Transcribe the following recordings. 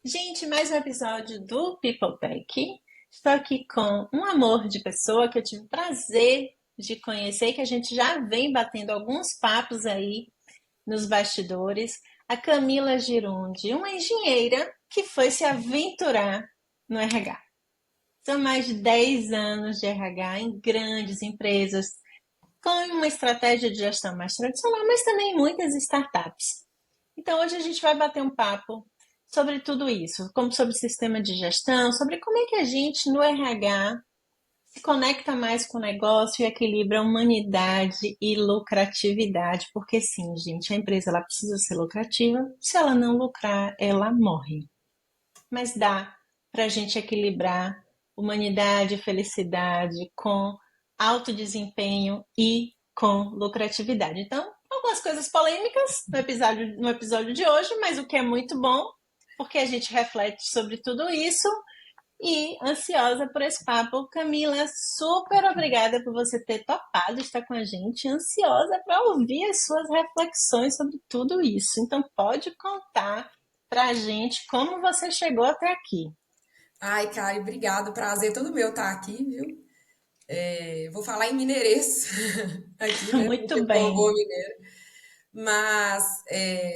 Gente, mais um episódio do People Pack. Estou aqui com um amor de pessoa que eu tive o prazer de conhecer, que a gente já vem batendo alguns papos aí nos bastidores. A Camila Girundi, uma engenheira que foi se aventurar no RH. São mais de 10 anos de RH em grandes empresas, com uma estratégia de gestão mais tradicional, mas também muitas startups. Então, hoje a gente vai bater um papo sobre tudo isso, como sobre sistema de gestão, sobre como é que a gente no RH se conecta mais com o negócio e equilibra humanidade e lucratividade, porque sim, gente, a empresa ela precisa ser lucrativa, se ela não lucrar, ela morre. Mas dá para a gente equilibrar humanidade e felicidade com alto desempenho e com lucratividade. Então, algumas coisas polêmicas no episódio de hoje, mas o que é muito bom, porque a gente reflete sobre tudo isso e ansiosa por esse papo. Camila, super obrigada por você ter topado estar com a gente, ansiosa para ouvir as suas reflexões sobre tudo isso. Então, pode contar para a gente como você chegou até aqui. Ai, Kari, obrigado. Prazer todo meu estar aqui, viu? Vou falar em mineirês aqui, né? Muito Porque eu sou uma boa bem. mineira. Mas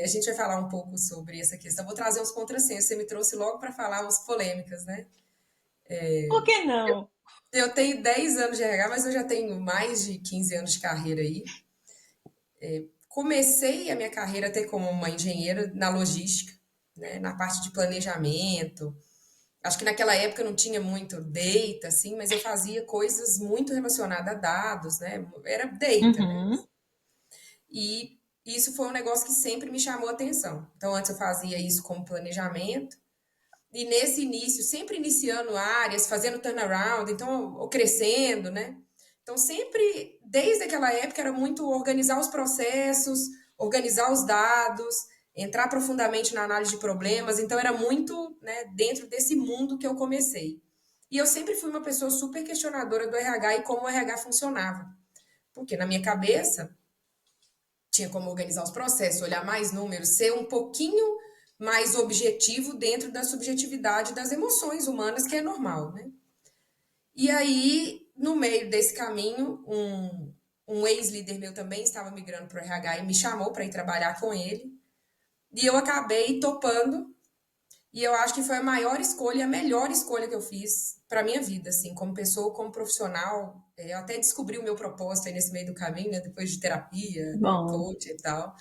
a gente vai falar um pouco sobre essa questão. Vou trazer uns contrassensos. Você me trouxe logo para falar umas polêmicas, né? Por que não? Eu tenho 10 anos de RH, mas eu já tenho mais de 15 anos de carreira aí. Comecei a minha carreira até como uma engenheira na logística, né? Na parte de planejamento. Acho que naquela época não tinha muito data, assim, mas eu fazia coisas muito relacionadas a dados, né? Era data, né? Uhum. E isso foi um negócio que sempre me chamou a atenção. Então, antes eu fazia isso como planejamento, e nesse início, sempre iniciando áreas, fazendo turnaround, então, ou crescendo, né? Então, sempre, desde aquela época, era muito organizar os processos, organizar os dados, entrar profundamente na análise de problemas. Então, era muito, né, dentro desse mundo que eu comecei. E eu sempre fui uma pessoa super questionadora do RH e como o RH funcionava. Porque na minha cabeça, tinha como organizar os processos, olhar mais números, ser um pouquinho mais objetivo dentro da subjetividade das emoções humanas, que é normal, né? E aí, no meio desse caminho, um ex-líder meu também estava migrando para o RH e me chamou para ir trabalhar com ele. E eu acabei topando. E eu acho que foi a maior escolha, a melhor escolha que eu fiz para minha vida, assim, como pessoa, como profissional. Eu até descobri o meu propósito aí nesse meio do caminho, né, depois de terapia, né, Bom, coach e tal.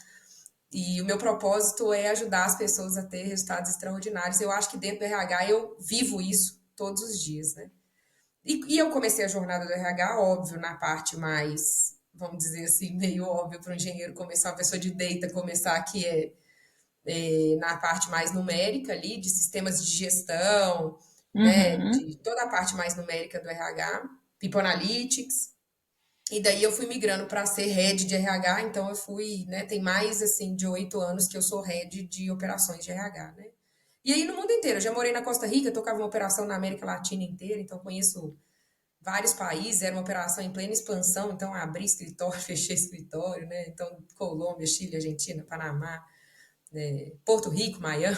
E o meu propósito é ajudar as pessoas a ter resultados extraordinários. Eu acho que dentro do RH eu vivo isso todos os dias, né? E eu comecei a jornada do RH, óbvio, na parte mais, vamos dizer assim, meio óbvio para um engenheiro começar, uma pessoa de data começar, que na parte mais numérica ali, de sistemas de gestão, né, uhum. de toda a parte mais numérica do RH, People Analytics, e daí eu fui migrando para ser head de RH, então eu fui, né, tem mais assim de 8 anos que eu sou head de operações de RH, né? E aí no mundo inteiro, eu já morei na Costa Rica, tocava uma operação na América Latina inteira, então conheço vários países, era uma operação em plena expansão, então abri escritório, fechei escritório, né? Então Colômbia, Chile, Argentina, Panamá, Porto Rico, Miami,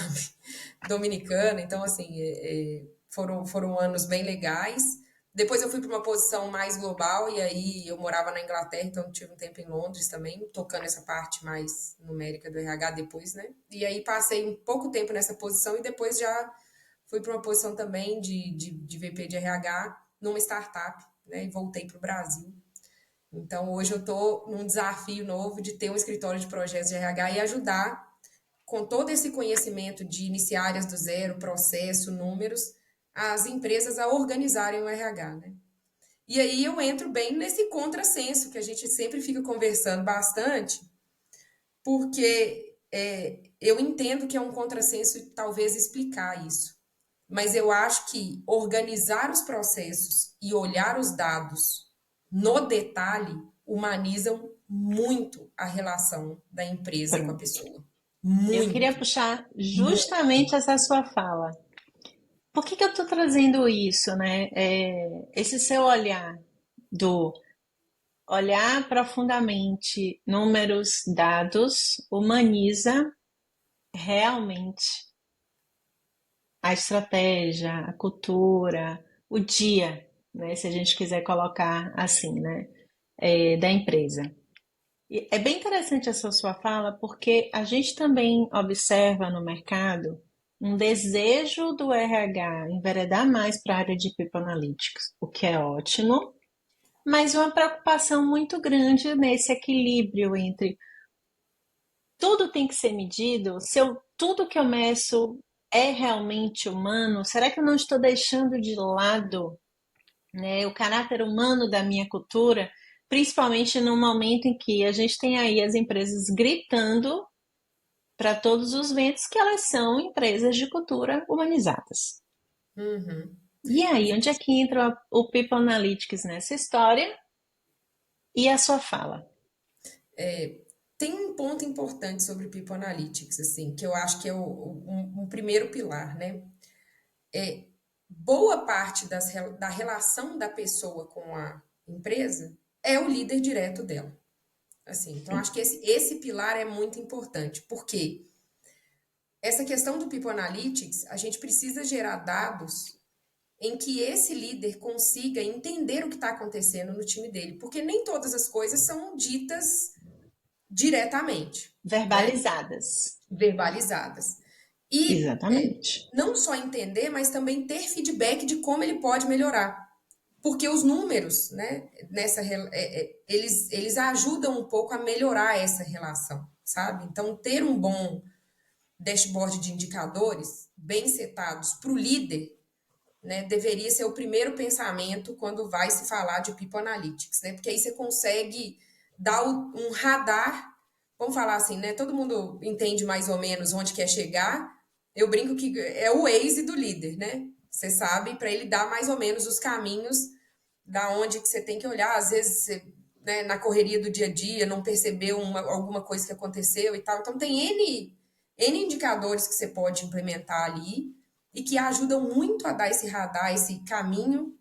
Dominicana, então assim, foram anos bem legais. Depois eu fui para uma posição mais global e aí eu morava na Inglaterra, então tive um tempo em Londres também, tocando essa parte mais numérica do RH depois, né? E aí passei um pouco tempo nessa posição e depois já fui para uma posição também de VP de RH numa startup, né? E voltei para o Brasil. Então hoje eu estou num desafio novo de ter um escritório de projetos de RH e ajudar com todo esse conhecimento de iniciar áreas do zero, processo, números, as empresas a organizarem o RH, né? E aí eu entro bem nesse contrassenso que a gente sempre fica conversando bastante, porque eu entendo que é um contrassenso talvez explicar isso. Mas eu acho que organizar os processos e olhar os dados no detalhe humanizam muito a relação da empresa com a Pronto. pessoa. Eu queria Muito. puxar Muito. justamente essa sua fala. Por que que eu estou trazendo isso, né? Esse seu olhar do olhar profundamente números, dados, humaniza realmente a estratégia, a cultura, o dia, né? Se a gente quiser colocar assim, né? Da empresa. E é bem interessante essa sua fala, porque a gente também observa no mercado um desejo do RH enveredar mais para a área de People Analytics, o que é ótimo, mas uma preocupação muito grande nesse equilíbrio entre tudo tem que ser medido, se tudo que eu meço é realmente humano, será que eu não estou deixando de lado, né, o caráter humano da minha cultura, principalmente no momento em que a gente tem aí as empresas gritando para todos os ventos que elas são empresas de cultura humanizadas. Uhum. E aí, onde é que entra o People Analytics nessa história e a sua fala? Tem um ponto importante sobre People Analytics, assim, que eu acho que é um primeiro pilar, né? Boa parte da relação da pessoa com a empresa é o líder direto dela. Assim, então Sim, acho que esse pilar é muito importante, porque essa questão do People Analytics, a gente precisa gerar dados em que esse líder consiga entender o que está acontecendo no time dele, porque nem todas as coisas são ditas diretamente, né? verbalizadas. Verbalizadas. E Exatamente. não só entender, mas também ter feedback de como ele pode melhorar. Porque os números, né, eles ajudam um pouco a melhorar essa relação, sabe? Então, ter um bom dashboard de indicadores bem setados para o líder, né, deveria ser o primeiro pensamento quando vai se falar de People Analytics, né? Porque aí você consegue dar um radar, vamos falar assim, né? Todo mundo entende mais ou menos onde quer chegar. Eu brinco que é o Waze do líder, né? Você sabe, para ele dar mais ou menos os caminhos da onde que você tem que olhar. Às vezes, você, né, na correria do dia a dia, não percebeu alguma coisa que aconteceu e tal. Então, tem N indicadores que você pode implementar ali e que ajudam muito a dar esse radar, esse caminho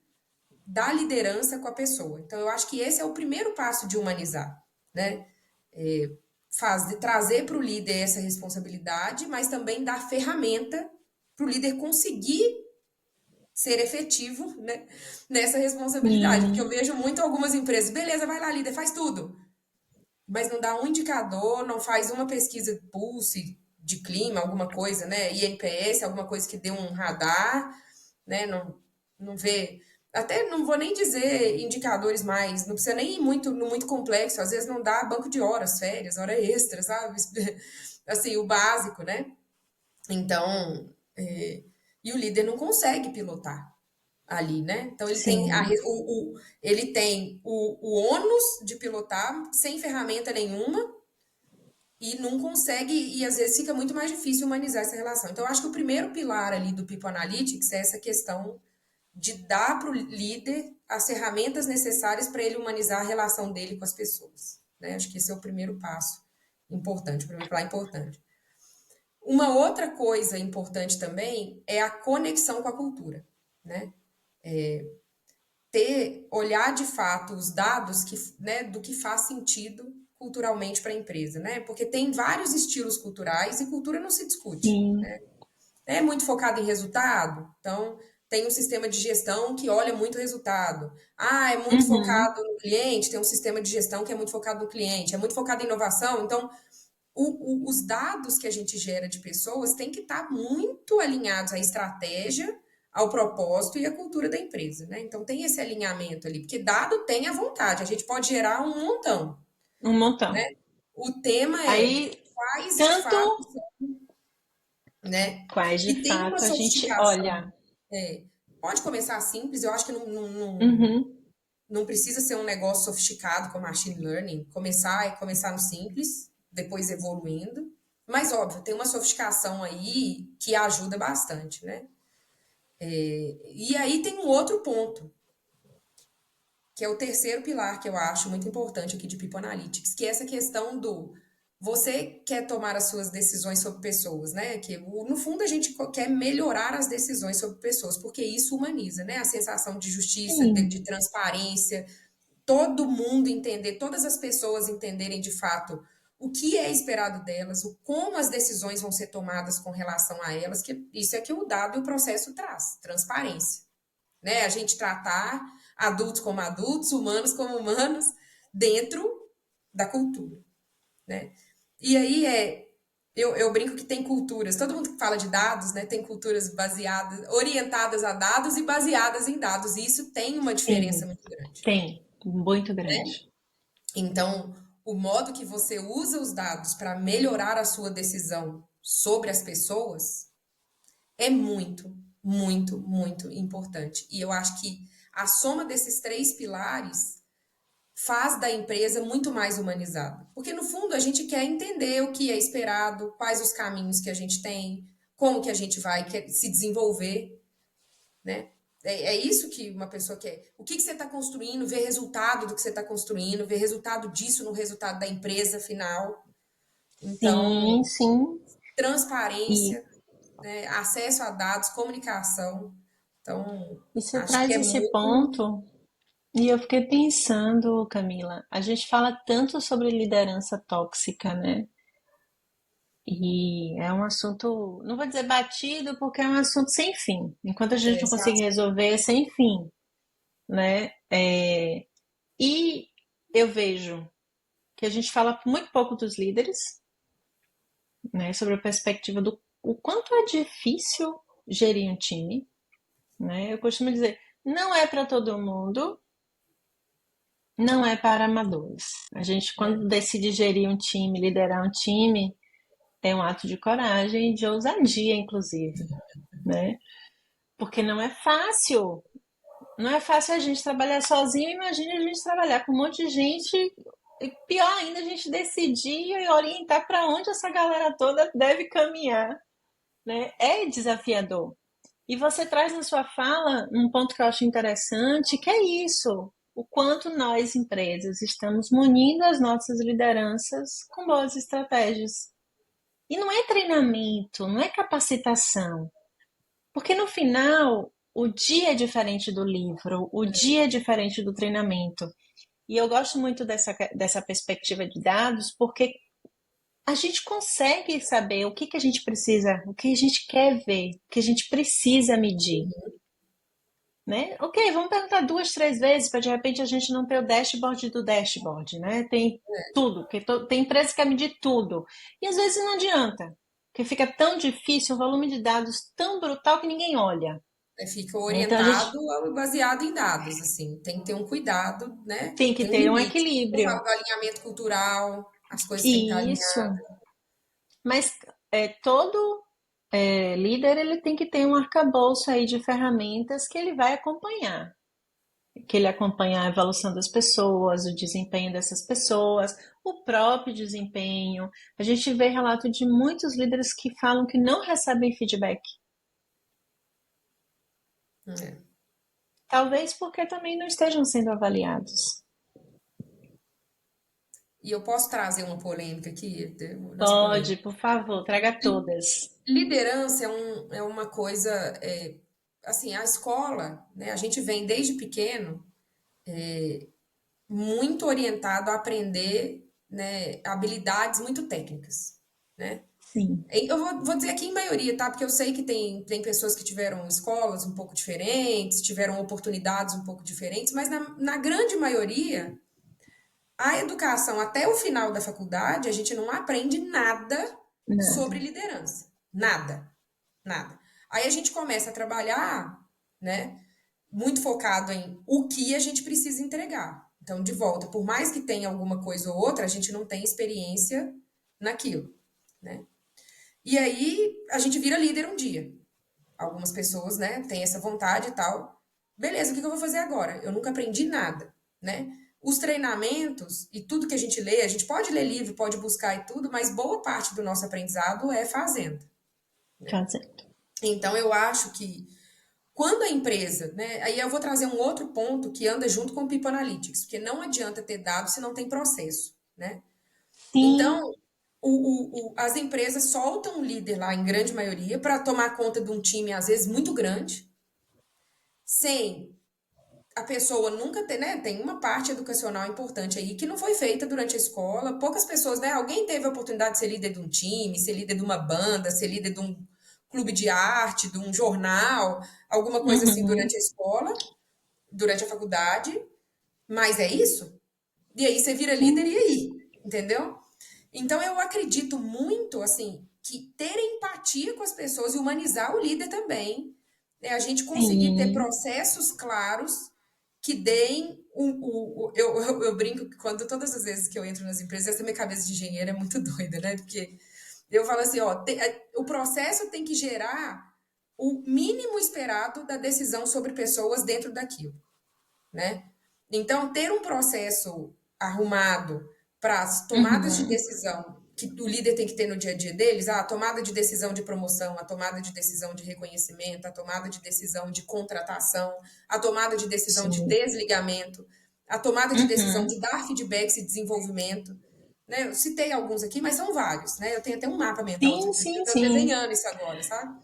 da liderança com a pessoa. Então, eu acho que esse é o primeiro passo de humanizar, né? Trazer para o líder essa responsabilidade, mas também dar ferramenta para o líder conseguir ser efetivo, né, nessa responsabilidade. Porque eu Sim, vejo muito algumas empresas, beleza, vai lá, líder, faz tudo. Mas não dá um indicador, não faz uma pesquisa pulse de clima, alguma coisa, né? INPS, alguma coisa que dê um radar, né? Não vê. Até não vou nem dizer indicadores mais, não precisa nem ir muito complexo, às vezes não dá banco de horas, férias, hora extra, sabe? Assim, o básico, né? Então, e o líder não consegue pilotar ali, né? Então ele tem, sim. ele tem o ônus de pilotar sem ferramenta nenhuma e não consegue, e às vezes fica muito mais difícil humanizar essa relação. Então, eu acho que o primeiro pilar ali do People Analytics é essa questão de dar para o líder as ferramentas necessárias para ele humanizar a relação dele com as pessoas. Né? Acho que esse é o primeiro passo importante, o primeiro pilar importante. Uma outra coisa importante também é a conexão com a cultura, né? Olhar de fato os dados que, né, do que faz sentido culturalmente para a empresa, né? Porque tem vários estilos culturais e cultura não se discute. Sim. É muito focado em resultado, então tem um sistema de gestão que olha muito o resultado. Ah, é muito Uhum. focado no cliente, tem um sistema de gestão que é muito focado no cliente, é muito focado em inovação, então os dados que a gente gera de pessoas têm que estar muito alinhados à estratégia, ao propósito e à cultura da empresa, né? Então tem esse alinhamento ali, porque dado tem à vontade, a gente pode gerar um montão, Um né? montão. O tema é Aí, quais de tanto fato, né? quais de E tem uma fato a gente sofisticação. olha. É, pode começar simples, eu acho que Uhum. não precisa ser um negócio sofisticado com machine learning. Começar no simples, depois evoluindo. Mas, óbvio, tem uma sofisticação aí que ajuda bastante, né? E aí tem um outro ponto, que é o terceiro pilar que eu acho muito importante aqui de People Analytics, que é essa questão do você quer tomar as suas decisões sobre pessoas, né? Que no fundo a gente quer melhorar as decisões sobre pessoas, porque isso humaniza, né? A sensação de justiça, de Sim. transparência, todo mundo entender, todas as pessoas entenderem de fato o que é esperado delas, o como as decisões vão ser tomadas com relação a elas, que isso é que o dado e o processo traz, transparência, né? A gente tratar adultos como adultos, humanos como humanos, dentro da cultura, né? E aí eu brinco que tem culturas, todo mundo que fala de dados, né, tem culturas baseadas, orientadas a dados e baseadas em dados, e isso tem uma diferença Sim, muito grande. tem, muito grande. Então, o modo que você usa os dados para melhorar a sua decisão sobre as pessoas é muito, muito, muito importante. E eu acho que a soma desses três pilares faz da empresa muito mais humanizada. Porque, no fundo, a gente quer entender o que é esperado, quais os caminhos que a gente tem, como que a gente vai se desenvolver, né? É isso que uma pessoa quer. O que você está construindo, ver resultado do que você está construindo, ver resultado disso no resultado da empresa final. Então, Sim, sim. E, transparência, né? Acesso a dados, comunicação. Então, e você acho que traz é esse muito. ponto, e eu fiquei pensando, Camila, a gente fala tanto sobre liderança tóxica, né? E é um assunto, não vou dizer batido, porque é um assunto sem fim. Enquanto a gente não Esse conseguir resolver, é sem fim, né? E eu vejo que a gente fala muito pouco dos líderes, né? Sobre a perspectiva do o quanto é difícil gerir um time, né? Eu costumo dizer, não é para todo mundo, não é para amadores. A gente, quando decide gerir um time, liderar um time, é um ato de coragem e de ousadia, inclusive, né? Porque não é fácil. Não é fácil a gente trabalhar sozinho. Imagine a gente trabalhar com um monte de gente. E pior ainda, a gente decidir e orientar para onde essa galera toda deve caminhar, né? É desafiador. E você traz na sua fala um ponto que eu acho interessante, que é isso. O quanto nós, empresas, estamos munindo as nossas lideranças com boas estratégias. E não é treinamento, não é capacitação. Porque no final, o dia é diferente do livro, o dia é diferente do treinamento. E eu gosto muito dessa perspectiva de dados, porque a gente consegue saber o que, que a gente precisa, o que a gente quer ver, o que a gente precisa medir. Né? Ok, vamos perguntar duas, três vezes para de repente a gente não ter o dashboard do dashboard, né? Tem tudo, porque tem empresa que quer medir tudo. E às vezes não adianta, porque fica tão difícil, um volume de dados tão brutal que ninguém olha. Fica Né? Então a gente orientado baseado em dados, assim. Tem que ter um cuidado, né? tem que Tem um ter um limite. Eu falo equilíbrio. do alinhamento cultural, as coisas têm que estar E alinhadas. isso, mas todo líder ele tem que ter um arcabouço aí de ferramentas que ele vai acompanhar. Que ele acompanha a evolução das pessoas, o desempenho dessas pessoas, o próprio desempenho. A gente vê relato de muitos líderes que falam que não recebem feedback. É. Talvez porque também não estejam sendo avaliados. E eu posso trazer uma polêmica aqui, nas Pode, polêmicas. por favor, traga todas. Liderança é uma coisa, assim, a escola, né? A gente vem desde pequeno muito orientado a aprender, né, habilidades muito técnicas, né? Sim, Eu vou dizer aqui em maioria, tá? Porque eu sei que tem pessoas que tiveram escolas um pouco diferentes, tiveram oportunidades um pouco diferentes, mas na grande maioria, a educação até o final da faculdade, a gente não aprende nada sobre nada. liderança. Nada, nada. Aí a gente começa a trabalhar, né, muito focado em o que a gente precisa entregar. Então, de volta, por mais que tenha alguma coisa ou outra, a gente não tem experiência naquilo, né? E aí a gente vira líder um dia. Algumas pessoas, né, têm essa vontade e tal. Beleza, o que eu vou fazer agora? Eu nunca aprendi nada, né? Os treinamentos e tudo que a gente lê, a gente pode ler livro, pode buscar e tudo, mas boa parte do nosso aprendizado é fazendo, né? Fazendo. Então eu acho que quando a empresa, né, aí eu vou trazer um outro ponto que anda junto com o People Analytics, porque não adianta ter dados se não tem processo, né? Então, Sim, as empresas soltam um líder lá, em grande maioria, para tomar conta de um time, às vezes, muito grande, sem a pessoa nunca tem, né? Tem uma parte educacional importante aí que não foi feita durante a escola. Poucas pessoas, né? Alguém teve a oportunidade de ser líder de um time, ser líder de uma banda, ser líder de um clube de arte, de um jornal, alguma coisa assim Uhum. durante a escola, durante a faculdade. Mas é isso? E aí você vira líder e Sim, aí? Entendeu? Então eu acredito muito, assim, que ter empatia com as pessoas e humanizar o líder também, né? A gente conseguir ter sim. processos claros que deem eu brinco que quando todas as vezes que eu entro nas empresas, essa minha cabeça de engenheiro é muito doida, né? Porque eu falo assim, ó, o processo tem que gerar o mínimo esperado da decisão sobre pessoas dentro daquilo, né? Então, ter um processo arrumado para as tomadas de Uhum. decisão que o líder tem que ter no dia a dia deles, a tomada de decisão de promoção, a tomada de decisão de reconhecimento, a tomada de decisão de contratação, a tomada de decisão de Sim. desligamento, a tomada de decisão Uhum. de dar feedbacks e desenvolvimento. Né? Eu citei alguns aqui, mas são vários. Né? Eu tenho até um mapa mental aqui, Sim, eu sim, estou sim. desenhando isso agora, sabe?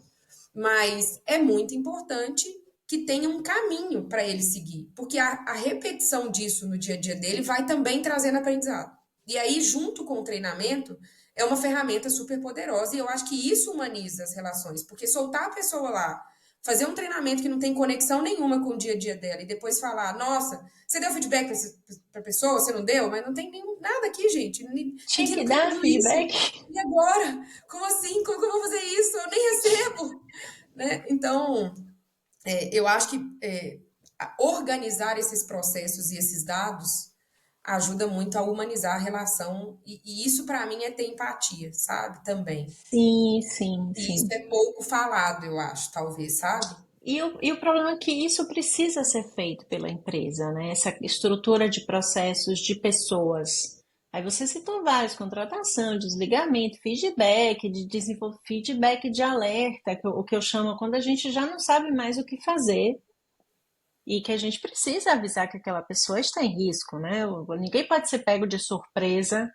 Mas é muito importante que tenha um caminho para ele seguir, porque a repetição disso no dia a dia dele vai também trazendo aprendizado. E aí, junto com o treinamento, é uma ferramenta super poderosa e eu acho que isso humaniza as relações, porque soltar a pessoa lá, fazer um treinamento que não tem conexão nenhuma com o dia a dia dela e depois falar, nossa, você deu feedback para a pessoa, você não deu, mas não tem nenhum, nada aqui, gente, Tinha ninguém que nunca dar pediu isso. feedback. E agora? Como assim? Como que eu vou fazer isso? Eu nem recebo. Né? Então, eu acho que organizar esses processos e esses dados ajuda muito a humanizar a relação, e isso para mim é ter empatia, sabe? Também. Sim, sim, E isso sim. é pouco falado, eu acho, talvez, sabe? E o problema é que isso precisa ser feito pela empresa, né? Essa estrutura de processos de pessoas. Aí você citou vários, contratação, desligamento, feedback, feedback de alerta, o que eu chamo quando a gente já não sabe mais o que fazer e que a gente precisa avisar que aquela pessoa está em risco, né? Ninguém pode ser pego de surpresa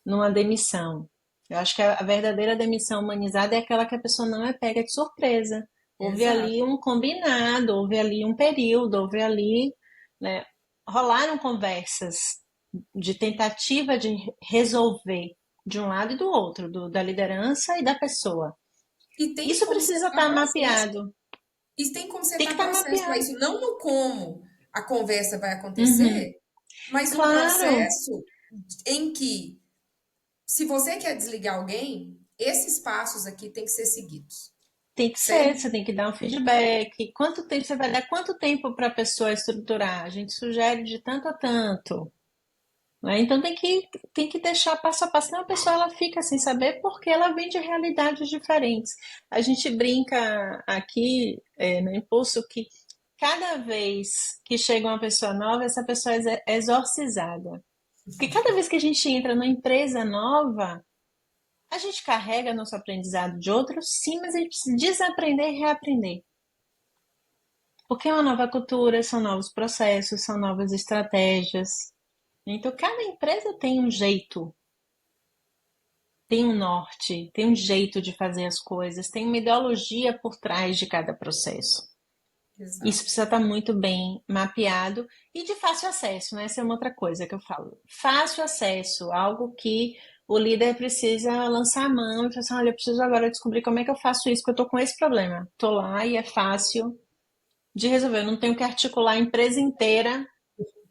numa demissão. Eu acho que a verdadeira demissão humanizada é aquela que a pessoa não é pega de surpresa. Houve Exato. ali um combinado, houve ali um período, houve ali, né, rolaram conversas de tentativa de resolver de um lado e do outro, da liderança e da pessoa. E tem Isso como precisa setar estar processo. mapeado. E tem como Tem que setar estar processo para mapeado. isso. Não no como a conversa vai Uhum. acontecer, mas um Claro, processo em que, se você quer desligar alguém, esses passos aqui têm que ser seguidos. tem que ser, Certo? você tem que dar um feedback. Quanto tempo você vai dar? Quanto tempo para a pessoa estruturar? A gente sugere de tanto a tanto. Né? Então tem que deixar passo a passo. Senão a pessoa ela fica sem saber porque ela vem de realidades diferentes. A gente brinca aqui no Impulso que cada vez que chega uma pessoa nova, essa pessoa é exorcizada. Porque cada vez que a gente entra numa empresa nova, a gente carrega nosso aprendizado de outros, sim, mas a gente precisa desaprender e reaprender. Porque é uma nova cultura, são novos processos, são novas estratégias. Então, cada empresa tem um jeito, tem um norte, tem um jeito de fazer as coisas, tem uma ideologia por trás de cada processo. Isso Exato. precisa estar muito bem mapeado e de fácil acesso, né? Essa é uma outra coisa que eu falo. Fácil acesso, algo que o líder precisa lançar a mão e falar assim, olha, eu preciso agora descobrir como é que eu faço isso, porque eu estou com esse problema. Estou lá e é fácil de resolver. Eu não tenho que articular a empresa inteira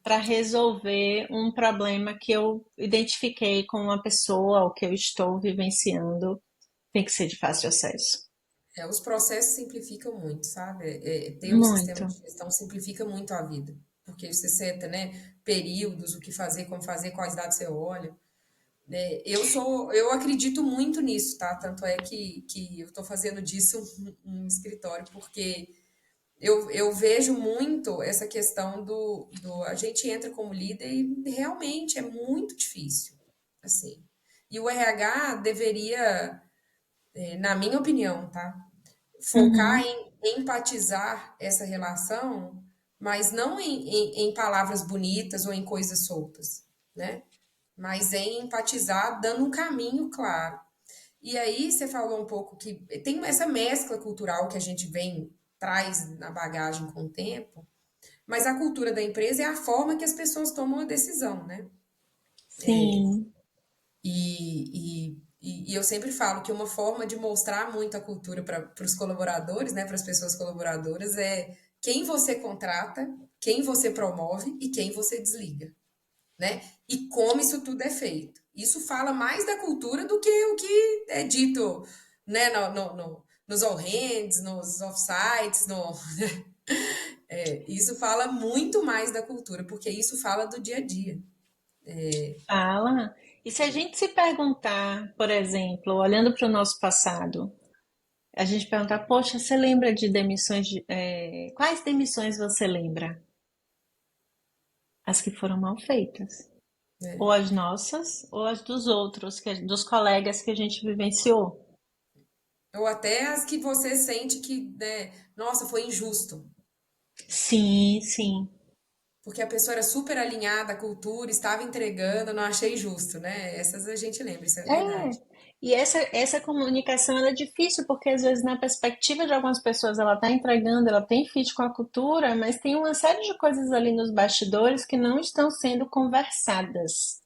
para resolver um problema que eu identifiquei com uma pessoa ou que eu estou vivenciando. Tem que ser de fácil acesso. Os processos simplificam muito, sabe? Ter um sistema Muito. de gestão simplifica muito a vida, porque você seta, né, períodos, o que fazer, como fazer, quais dados você olha. Eu acredito muito nisso, tá? Tanto é que eu estou fazendo disso um escritório, porque eu vejo muito essa questão a gente entra como líder e realmente é muito difícil, assim. E o RH deveria, na minha opinião, tá? Focar Uhum. em empatizar essa relação, mas não em palavras bonitas ou em coisas soltas, né? Mas em empatizar, dando um caminho claro. E aí você falou um pouco que tem essa mescla cultural que a gente traz na bagagem com o tempo, mas a cultura da empresa é a forma que as pessoas tomam a decisão, né? Sim. E eu sempre falo que uma forma de mostrar muito a cultura para os colaboradores, né, para as pessoas colaboradoras, é quem você contrata, quem você promove e quem você desliga, né? E como isso tudo é feito. Isso fala mais da cultura do que o que é dito, né, nos all-hands, nos off-sites, isso fala muito mais da cultura, porque isso fala do dia a dia. Fala. E se a gente se perguntar, por exemplo, olhando para o nosso passado, a gente perguntar, poxa, você lembra de demissões quais demissões você lembra? As que foram mal feitas. Ou Né? as nossas, ou as dos outros, dos colegas que a gente vivenciou. Ou até as que você sente que, né, nossa, foi injusto. Sim, sim. Porque a pessoa era super alinhada à cultura, estava entregando, não achei justo, né? Essas a gente lembra, isso é É. verdade. E essa comunicação ela é difícil, porque às vezes na perspectiva de algumas pessoas ela está entregando, ela tem fit com a cultura, mas tem uma série de coisas ali nos bastidores que não estão sendo conversadas,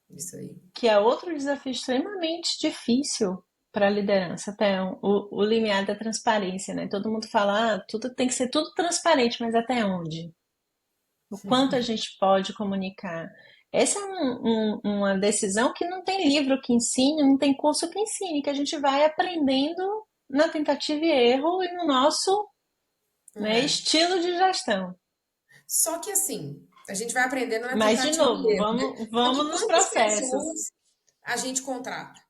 Isso aí. que é outro desafio extremamente difícil para a liderança, até o limiar da transparência, né? Todo mundo fala, tudo tem que ser tudo transparente, mas até onde? O quanto a gente pode comunicar? Essa é uma decisão que não tem livro que ensine, não tem curso que ensine, que a gente vai aprendendo na tentativa e erro e no nosso, né, É. estilo de gestão. Só que assim, a gente vai aprendendo na Mas, de tentativa e novo, erro, né? Só que vamos nos quantas processos. pessoas a gente contrata?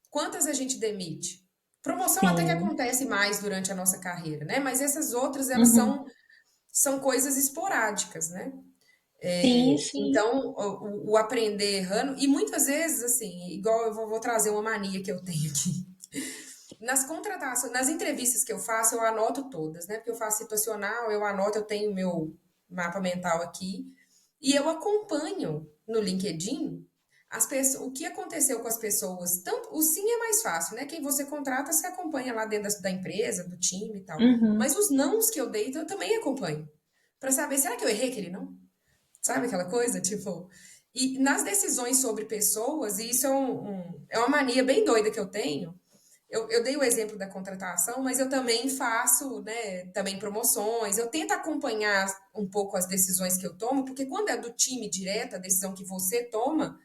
Quantas a gente demite? Promoção até que Sim. acontece mais durante a nossa carreira, né? Mas essas outras, elas Uhum. são coisas esporádicas, né? Sim, sim. Então, o aprender errando, e muitas vezes, assim, igual eu vou trazer uma mania que eu tenho aqui. Nas contratações, nas entrevistas que eu faço, eu anoto todas, né? Porque eu faço situacional, eu anoto, eu tenho meu mapa mental aqui, e eu acompanho no LinkedIn as pessoas, o que aconteceu com as pessoas. Tanto, o sim é mais fácil, né? Quem você contrata, você acompanha lá dentro da empresa, do time e tal. Uhum. Mas os nãos que eu dei, eu também acompanho. Para saber, será que eu errei aquele não? Sabe aquela coisa? Tipo. E nas decisões sobre pessoas, e isso é uma mania bem doida que eu tenho. Eu dei o exemplo da contratação, mas eu também faço, né, também promoções. Eu tento acompanhar um pouco as decisões que eu tomo, porque quando é do time direto, a decisão que você toma,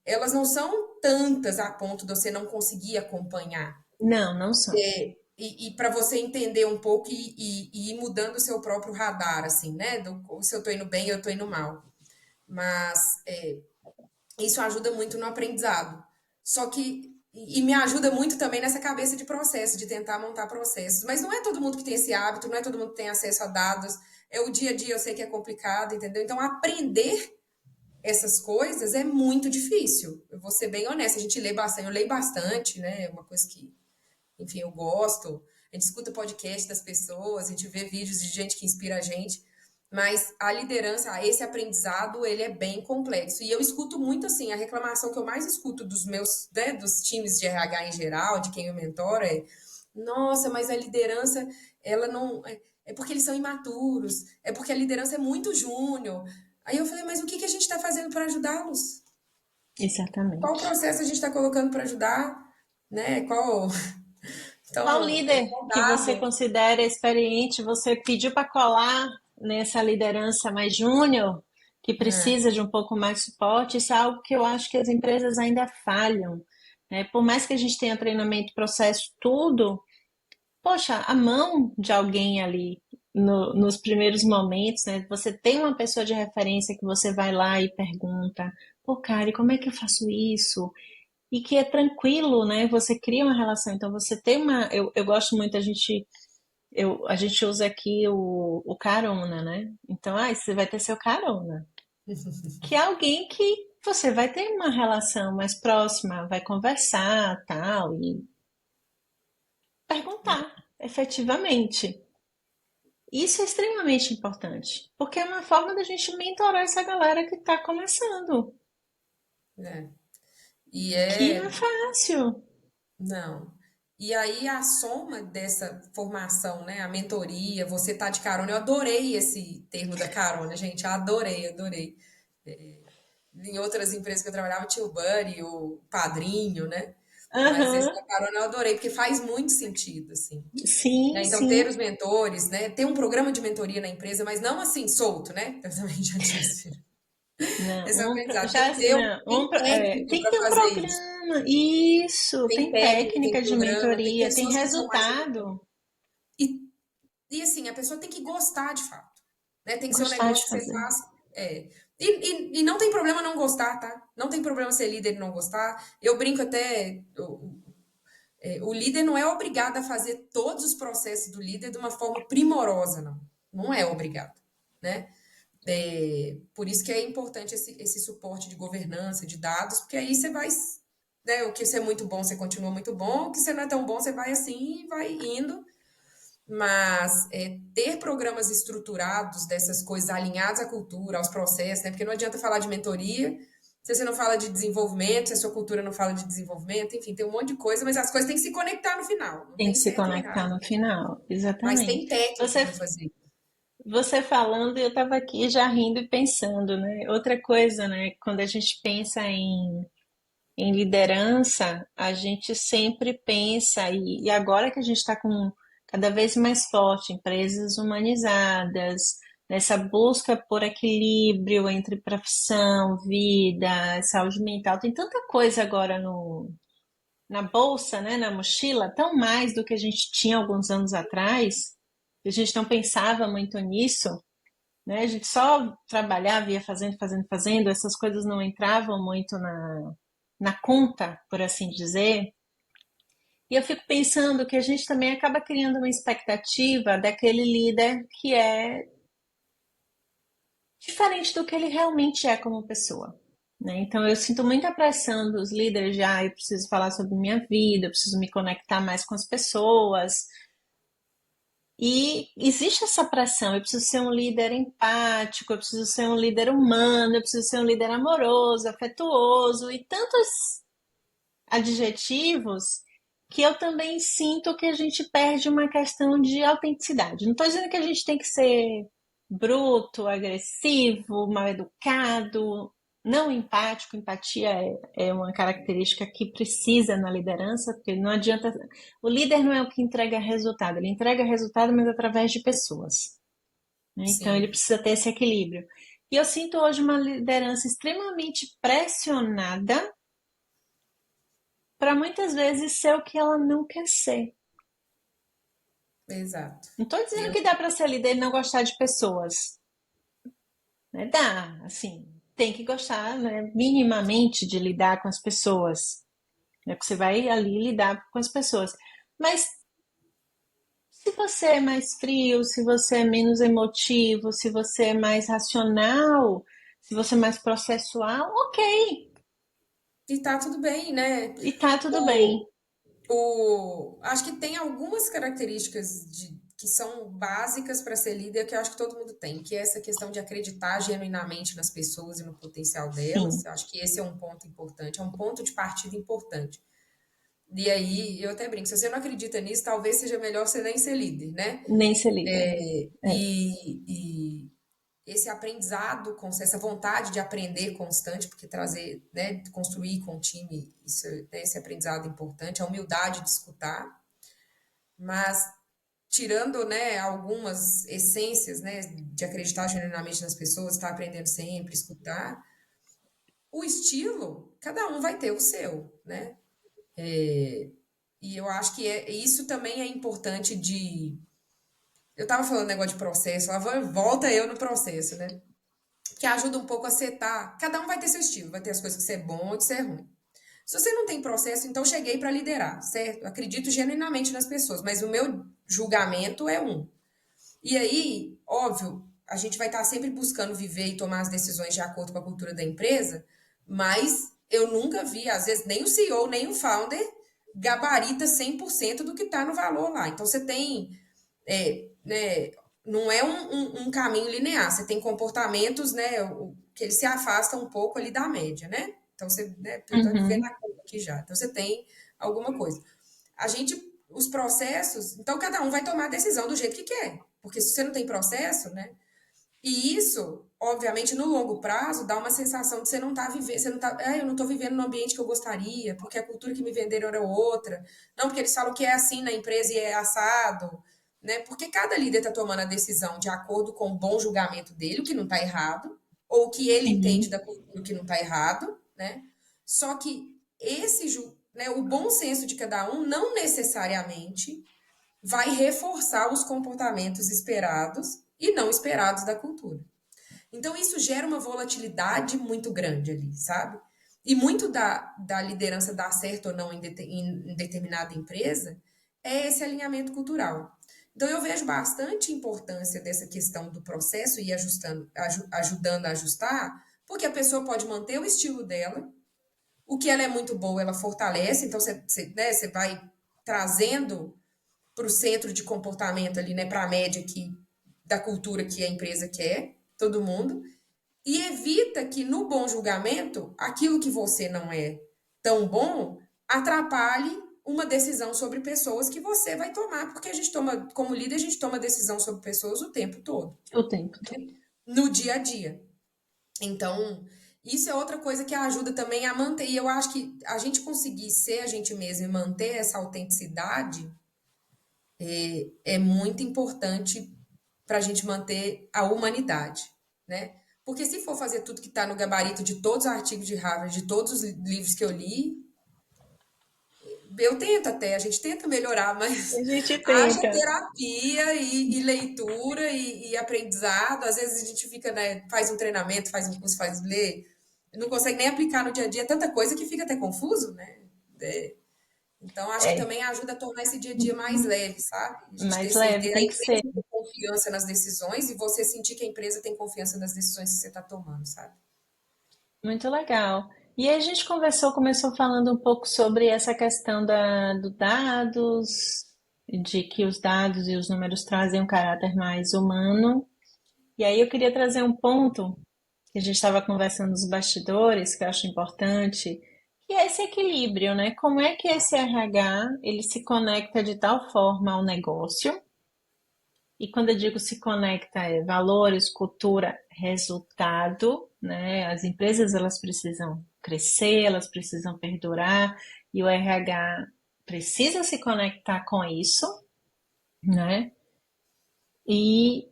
elas não são tantas a ponto de você não conseguir acompanhar. Não, não são. E para você entender um pouco e ir mudando o seu próprio radar, assim, né? Se eu tô indo bem, eu tô indo mal. Mas isso ajuda muito no aprendizado. Só que. E me ajuda muito também nessa cabeça de processo, de tentar montar processos. Mas não é todo mundo que tem esse hábito, não é todo mundo que tem acesso a dados. É o dia a dia, eu sei que é complicado, entendeu? Então, aprender essas coisas é muito difícil. Eu vou ser bem honesta, a gente lê bastante, eu leio bastante, né? É uma coisa que, enfim, eu gosto. A gente escuta podcast das pessoas, a gente vê vídeos de gente que inspira a gente. Mas a liderança, esse aprendizado, ele é bem complexo. E eu escuto muito, assim, a reclamação que eu mais escuto dos meus, né, dos times de RH em geral, de quem eu mentoro, é: nossa, mas a liderança, ela não. É porque eles são imaturos, é porque a liderança é muito júnior. Aí eu falei, mas o que que a gente está fazendo para ajudá-los? Qual Exatamente. processo a gente está colocando para ajudar? Né? Qual. Qual Então, líder qual que você dado? considera experiente, você pediu para colar nessa liderança mais júnior, que É, precisa de um pouco mais de suporte? Isso é algo que eu acho que as empresas ainda falham, né? Por mais que a gente tenha treinamento, processo, tudo, poxa, a mão de alguém ali nos primeiros momentos, né? Você tem uma pessoa de referência que você vai lá e pergunta, pô, Kari, como é que eu faço isso? E que é tranquilo, né? Você cria uma relação. Então você tem uma. Eu gosto muito, a gente usa aqui o carona, né? Então, você vai ter seu carona, que é alguém que você vai ter uma relação mais próxima, vai conversar, tal, e perguntar efetivamente. Isso é extremamente importante, porque é uma forma da gente mentorar essa galera que está começando, né? E que não é é. fácil. Não. E aí a soma dessa formação, né, a mentoria, você tá de carona, eu adorei esse termo da carona, gente, adorei, adorei. Em outras empresas que eu trabalhava tinha o buddy, o padrinho, né? Mas esse Aham. da carona eu adorei, porque faz muito sentido, assim. Sim, Né? Então, ter sim. os mentores, né? Ter um programa de mentoria na empresa, mas não assim, solto, né? Eu também já disse. Não, Esse é o aprendizado. Tem já que ter, não, tem técnica tem que para ter um fazer isso. programa. Isso, Tem tem técnica, tem técnica de programa, tem mentoria, tem pessoas que vão resultado. e, e assim, a pessoa tem que gostar de fato. Né? Tem que ser um Gostar negócio de que você fazer. faz. É. E não tem problema não gostar, tá? Não tem problema ser líder e não gostar. Eu brinco até. O líder não é obrigado a fazer todos os processos do líder de uma forma primorosa, não. Não é obrigado, né? Por isso que é importante esse suporte de governança, de dados, porque aí você vai, né, o que você é muito bom, você continua muito bom, o que você não é tão bom, você vai assim e vai indo. Mas ter programas estruturados dessas coisas alinhados à cultura, aos processos, né? Porque não adianta falar de mentoria se você não fala de desenvolvimento, se a sua cultura não fala de desenvolvimento, enfim, tem um monte de coisa, mas as coisas têm que se conectar no final. Não Tem tem que se certo ou conectar errado, no final. mas Exatamente. tem técnica Você, para fazer. você falando, eu estava aqui já rindo e pensando, né? Outra coisa, né? Quando a gente pensa em liderança, a gente sempre pensa, e agora que a gente está com cada vez mais forte, empresas humanizadas, nessa busca por equilíbrio entre profissão, vida, saúde mental, tem tanta coisa agora no, na bolsa, né, na mochila, tão mais do que a gente tinha alguns anos atrás, a gente não pensava muito nisso, né? A gente só trabalhava, ia fazendo, fazendo, fazendo, essas coisas não entravam muito na conta, por assim dizer. E eu fico pensando que a gente também acaba criando uma expectativa daquele líder que é diferente do que ele realmente é como pessoa. Né? Então eu sinto muita pressão dos líderes de eu preciso falar sobre minha vida, eu preciso me conectar mais com as pessoas. E existe essa pressão, eu preciso ser um líder empático, eu preciso ser um líder humano, eu preciso ser um líder amoroso, afetuoso e tantos adjetivos que eu também sinto que a gente perde uma questão de autenticidade. Não estou dizendo que a gente tem que ser bruto, agressivo, mal educado, não empático. Empatia é uma característica que precisa na liderança, porque não adianta. O líder não é o que entrega resultado, ele entrega resultado, mas através de pessoas. Né? Então ele Sim, precisa ter esse equilíbrio. E eu sinto hoje uma liderança extremamente pressionada para muitas vezes ser o que ela não quer ser. exato. Não estou dizendo Eu, que dá para ser líder e não gostar de pessoas. Né? Dá, assim, tem que gostar, né, minimamente de lidar com as pessoas. Né? Porque você vai ali lidar com as pessoas. Mas se você é mais frio, se você é menos emotivo, se você é mais racional, se você é mais processual, ok. e tá tudo bem, né? E tá tudo O, bem. acho que tem algumas características que são básicas para ser líder que eu acho que todo mundo tem, que é essa questão de acreditar genuinamente nas pessoas e no potencial delas. Sim, Eu acho que esse é um ponto importante, é um ponto de partida importante. E aí, eu até brinco, se você não acredita nisso, talvez seja melhor você nem ser líder, né? nem ser líder. É, E esse aprendizado, essa vontade de aprender constante, porque trazer, né, construir com o time, isso, né, esse aprendizado importante, a humildade de escutar, mas tirando, né, algumas essências, né, de acreditar genuinamente nas pessoas, estar aprendendo sempre, escutar, o estilo, cada um vai ter o seu, né? E eu acho que isso também é importante de. Eu estava falando negócio de processo, lá volta eu no processo, né? Que ajuda um pouco a setar. Cada um vai ter seu estilo, vai ter as coisas que você é bom e que você é ruim. Se você não tem processo, então cheguei para liderar, certo? Eu acredito genuinamente nas pessoas, mas o meu julgamento é um. E aí, óbvio, a gente vai estar sempre buscando viver e tomar as decisões de acordo com a cultura da empresa, mas eu nunca vi, às vezes, nem o CEO, nem o founder gabarita 100% do que está no valor lá. Então, você tem, né, não é um caminho linear, você tem comportamentos, né, que eles se afastam um pouco ali da média, né? Então, você, né, eu estou vendo uhum, a conta aqui já. Então, você tem alguma coisa. A gente os processos, então cada um vai tomar a decisão do jeito que quer. Porque se você não tem processo, né? E isso, obviamente, no longo prazo, dá uma sensação de você não estar vivendo, você não tá, eu não estou vivendo no ambiente que eu gostaria, porque a cultura que me venderam era outra. Não, porque eles falam que é assim na empresa e é assado, né? Porque cada líder está tomando a decisão de acordo com o bom julgamento dele, o que não está errado, ou o que ele entende Sim, da cultura, o que não está errado, né? Só que né, o bom senso de cada um não necessariamente vai reforçar os comportamentos esperados e não esperados da cultura. Então, isso gera uma volatilidade muito grande ali, sabe? E muito da liderança dar certo ou não em determinada empresa é esse alinhamento cultural. Então, eu vejo bastante importância dessa questão do processo e ajudando a ajustar, porque a pessoa pode manter o estilo dela, o que ela é muito boa, ela fortalece, então né, você vai trazendo para o centro de comportamento ali, né, para a média da cultura que a empresa quer, todo mundo, e evita que no bom julgamento aquilo que você não é tão bom atrapalhe uma decisão sobre pessoas que você vai tomar, porque a gente toma, como líder, a gente toma decisão sobre pessoas o tempo todo, o tempo todo. no dia a dia. Então, isso é outra coisa que ajuda também a manter. E eu acho que a gente conseguir ser a gente mesmo e manter essa autenticidade é muito importante para a gente manter a humanidade, né? Porque se for fazer tudo que está no gabarito de todos os artigos de Harvard, de todos os livros que eu li, eu tento até, a gente tenta melhorar, A mas gente haja tenta. terapia e leitura e aprendizado. Às vezes a gente fica, né, faz um treinamento, faz um curso, faz ler, não consegue nem aplicar no dia a dia, é tanta coisa que fica até confuso, né? É, então, acho que É, também ajuda a tornar esse dia a dia mais leve, sabe? A gente ter mais leve certeza, a tem que ser. empresa ter confiança nas decisões e você sentir que a empresa tem confiança nas decisões que você está tomando, sabe? Muito legal. E aí a gente conversou, começou falando um pouco sobre essa questão do dados, de que os dados e os números trazem um caráter mais humano. E aí eu queria trazer um ponto que a gente estava conversando nos bastidores, que eu acho importante, que é esse equilíbrio, né? Como é que esse RH ele se conecta de tal forma ao negócio? E quando eu digo se conecta, é valores, cultura, resultado, né? As empresas elas precisam crescer, elas precisam perdurar, e o RH precisa se conectar com isso, né? E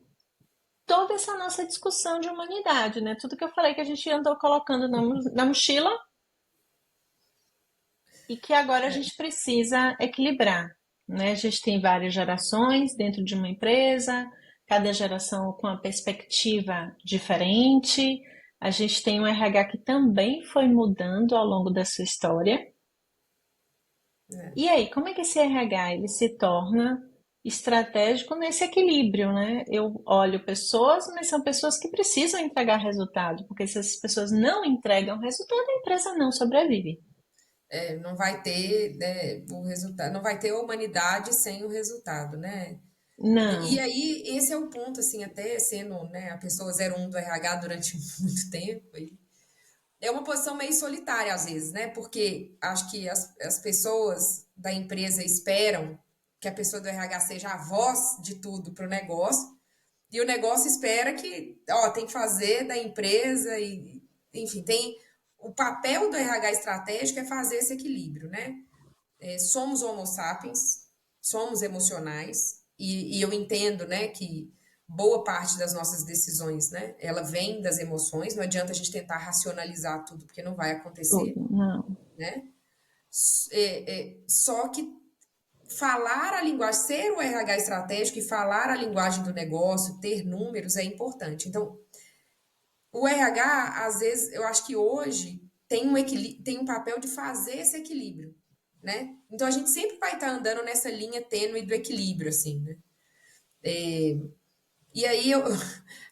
toda essa nossa discussão de humanidade, né? Tudo que eu falei que a gente andou colocando na mochila e que agora a gente precisa equilibrar, né? A gente tem várias gerações dentro de uma empresa, cada geração com uma perspectiva diferente. A gente tem um RH que também foi mudando ao longo da sua história. E aí, como é que esse RH ele se torna estratégico nesse equilíbrio, né? Eu olho pessoas, mas são pessoas que precisam entregar resultado, porque se as pessoas não entregam resultado, a empresa não sobrevive. Não vai ter, né, o resultado, não vai ter a humanidade sem o resultado, né? E Não, aí, esse é o ponto, assim, até sendo, né, a pessoa 01 do RH durante muito tempo, é uma posição meio solitária às vezes, né? Porque acho que as pessoas da empresa esperam que a pessoa do RH seja a voz de tudo para o negócio, e o negócio espera que, ó, tem que fazer da empresa e, enfim, tem o papel do RH estratégico é fazer esse equilíbrio, né? Somos homo sapiens, somos emocionais, e eu entendo, né, que boa parte das nossas decisões, né, ela vem das emoções, não adianta a gente tentar racionalizar tudo, porque não vai acontecer, tudo, não. né? Só que falar a linguagem, ser o RH estratégico e falar a linguagem do negócio, ter números é importante. Então, o RH, às vezes, eu acho que hoje tem um papel de fazer esse equilíbrio, né? Então a gente sempre vai estar andando nessa linha tênue do equilíbrio, assim, né? E aí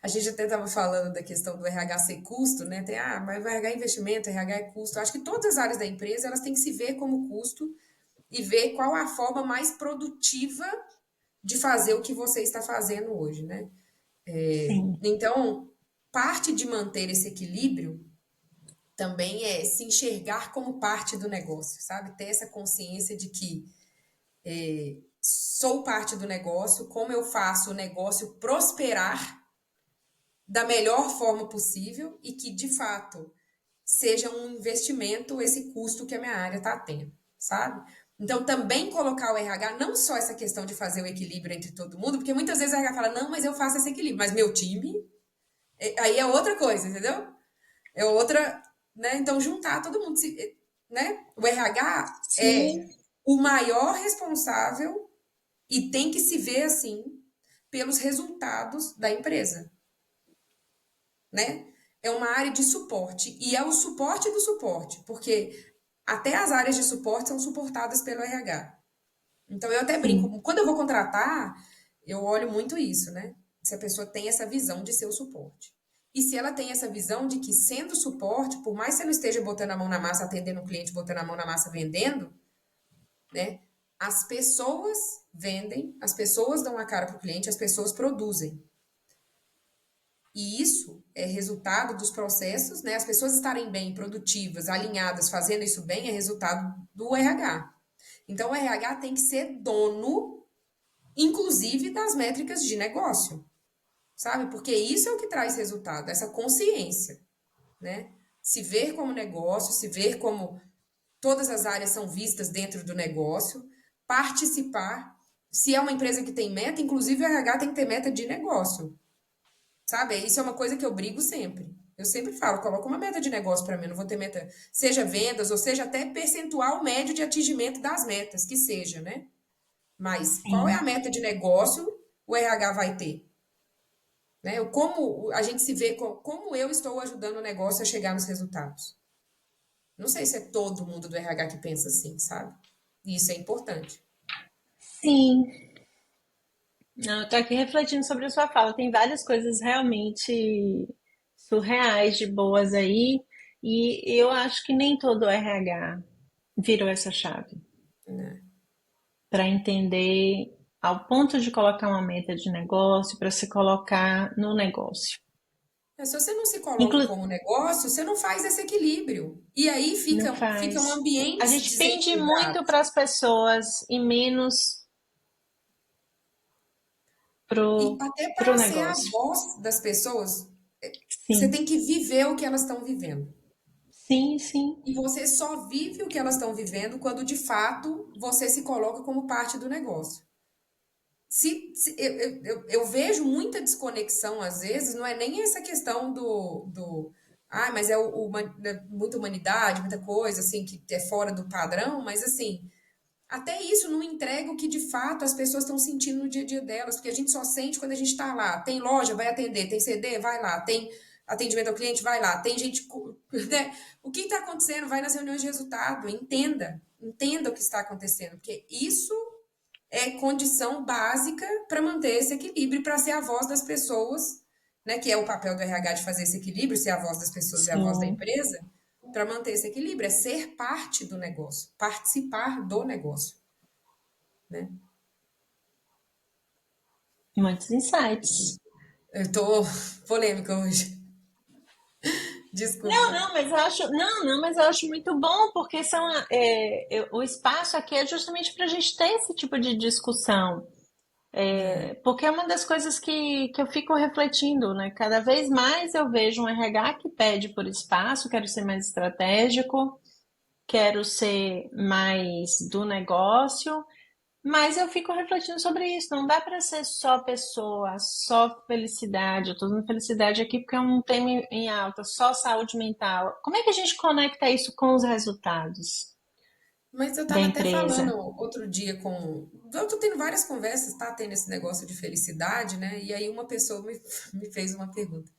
a gente até estava falando da questão do RH ser custo, né? Mas o RH é investimento, o RH é custo. Eu acho que todas as áreas da empresa elas têm que se ver como custo e ver qual a forma mais produtiva de fazer o que você está fazendo hoje, né? Sim. Então, parte de manter esse equilíbrio também é se enxergar como parte do negócio, sabe? Ter essa consciência de que sou parte do negócio, como eu faço o negócio prosperar da melhor forma possível e que, de fato, seja um investimento esse custo que a minha área está tendo, sabe? Então, também colocar o RH, não só essa questão de fazer o equilíbrio entre todo mundo, porque muitas vezes o RH fala, não, mas eu faço esse equilíbrio, mas meu time, aí é outra coisa, entendeu? É outra, né? Então, juntar todo mundo, né? O RH é Sim, o maior responsável e tem que se ver assim pelos resultados da empresa, né? É uma área de suporte e é o suporte do suporte, porque até as áreas de suporte são suportadas pelo RH. Então eu até sim. brinco, quando eu vou contratar, eu olho muito isso, né? Se a pessoa tem essa visão de ser o suporte. E se ela tem essa visão de que sendo suporte, por mais que você não esteja botando a mão na massa, atendendo o cliente, botando a mão na massa, vendendo, né? As pessoas vendem, as pessoas dão a cara para o cliente, as pessoas produzem. E isso é resultado dos processos, né? As pessoas estarem bem, produtivas, alinhadas, fazendo isso bem, é resultado do RH. Então, o RH tem que ser dono, inclusive, das métricas de negócio, sabe? Porque isso é o que traz resultado, essa consciência, né? Se ver como negócio, se ver como todas as áreas são vistas dentro do negócio, participar. Se é uma empresa que tem meta, inclusive o RH tem que ter meta de negócio. Sabe? Isso é uma coisa que eu brigo sempre. Eu sempre falo, coloca uma meta de negócio para mim, eu não vou ter meta, seja vendas, ou seja até percentual médio de atingimento das metas, que seja, né? Mas qual é a Sim. meta de negócio o RH vai ter? Né? Como a gente se vê, como eu estou ajudando o negócio a chegar nos resultados. Não sei se é todo mundo do RH que pensa assim, sabe? E isso é importante. Sim. Não, eu tô aqui refletindo sobre a sua fala. Tem várias coisas realmente surreais de boas aí, e eu acho que nem todo RH virou essa chave Né? para entender ao ponto de colocar uma meta de negócio, para se colocar no negócio. Se você não se coloca Inclu como negócio, você não faz esse equilíbrio. E aí não ficam faz. A ambientes gente pende muito desequilibrados. para as pessoas e menos E pro, até pro para ser a negócio. voz das pessoas, você Sim, tem que viver o que elas estão vivendo. sim, sim, E você só vive o que elas estão vivendo quando de fato você se coloca como parte do negócio. Eu vejo muita desconexão às vezes, não é nem essa questão mas é muita humanidade, muita coisa assim que é fora do padrão, mas assim, até isso não entrega o que de fato as pessoas estão sentindo no dia a dia delas, porque a gente só sente quando a gente está lá. Tem loja, vai atender. Tem CD, vai lá. Tem atendimento ao cliente, vai lá. Tem gente. Né? O que está acontecendo? Vai nas reuniões de resultado. Entenda. Entenda o que está acontecendo, porque isso é condição básica para manter esse equilíbrio, para ser a voz das pessoas, né? Que é o papel do RH de fazer esse equilíbrio, ser a voz das pessoas e a voz da sim. empresa, para manter esse equilíbrio, é ser parte do negócio, participar do negócio, né? Muitos insights. Eu tô polêmica hoje. Não, Desculpa. não, mas eu acho, não, não, mas eu acho muito bom porque o espaço aqui é justamente para a gente ter esse tipo de discussão. É. Porque é uma das coisas que eu fico refletindo, né? Cada vez mais eu vejo um RH que pede por espaço, quero ser mais estratégico, quero ser mais do negócio, mas eu fico refletindo sobre isso. Não dá para ser só pessoa, só felicidade. Eu tô dando felicidade aqui porque é um tema em alta, só saúde mental. Como é que a gente conecta isso com os resultados Mas eu da estava até falando empresa? outro dia com. Eu tô tendo várias conversas, tá? Tendo esse negócio de felicidade, né? E aí uma pessoa me fez uma pergunta.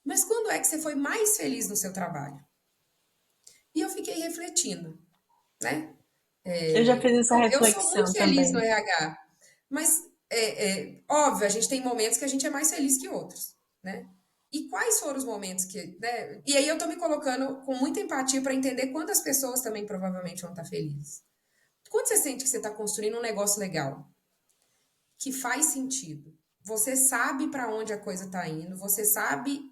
Mas quando é que você foi mais feliz no seu trabalho? E eu fiquei refletindo, né? Eu já fiz essa Eu sou muito reflexão feliz no também. RH, mas óbvio, a gente tem momentos que a gente é mais feliz que outros, né? E quais foram os momentos que, né? E aí eu tô me colocando com muita empatia para entender quantas pessoas também provavelmente vão estar felizes. Quando você sente que você está construindo um negócio legal, que faz sentido, você sabe para onde a coisa está indo, você sabe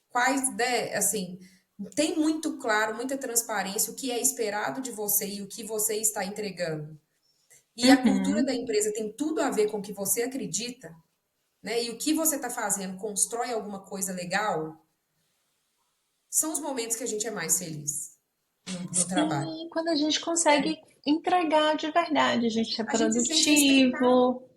quais, né, assim, tem muito claro, muita transparência o que é esperado de você e o que você está entregando. e a cultura da Uhum. empresa tem tudo a ver com o que você acredita, né? E o que você está fazendo constrói alguma coisa legal, são os momentos que a gente é mais feliz no trabalho. Sim, quando a gente consegue entregar de verdade, a gente é A gente se sente respeitado. produtivo.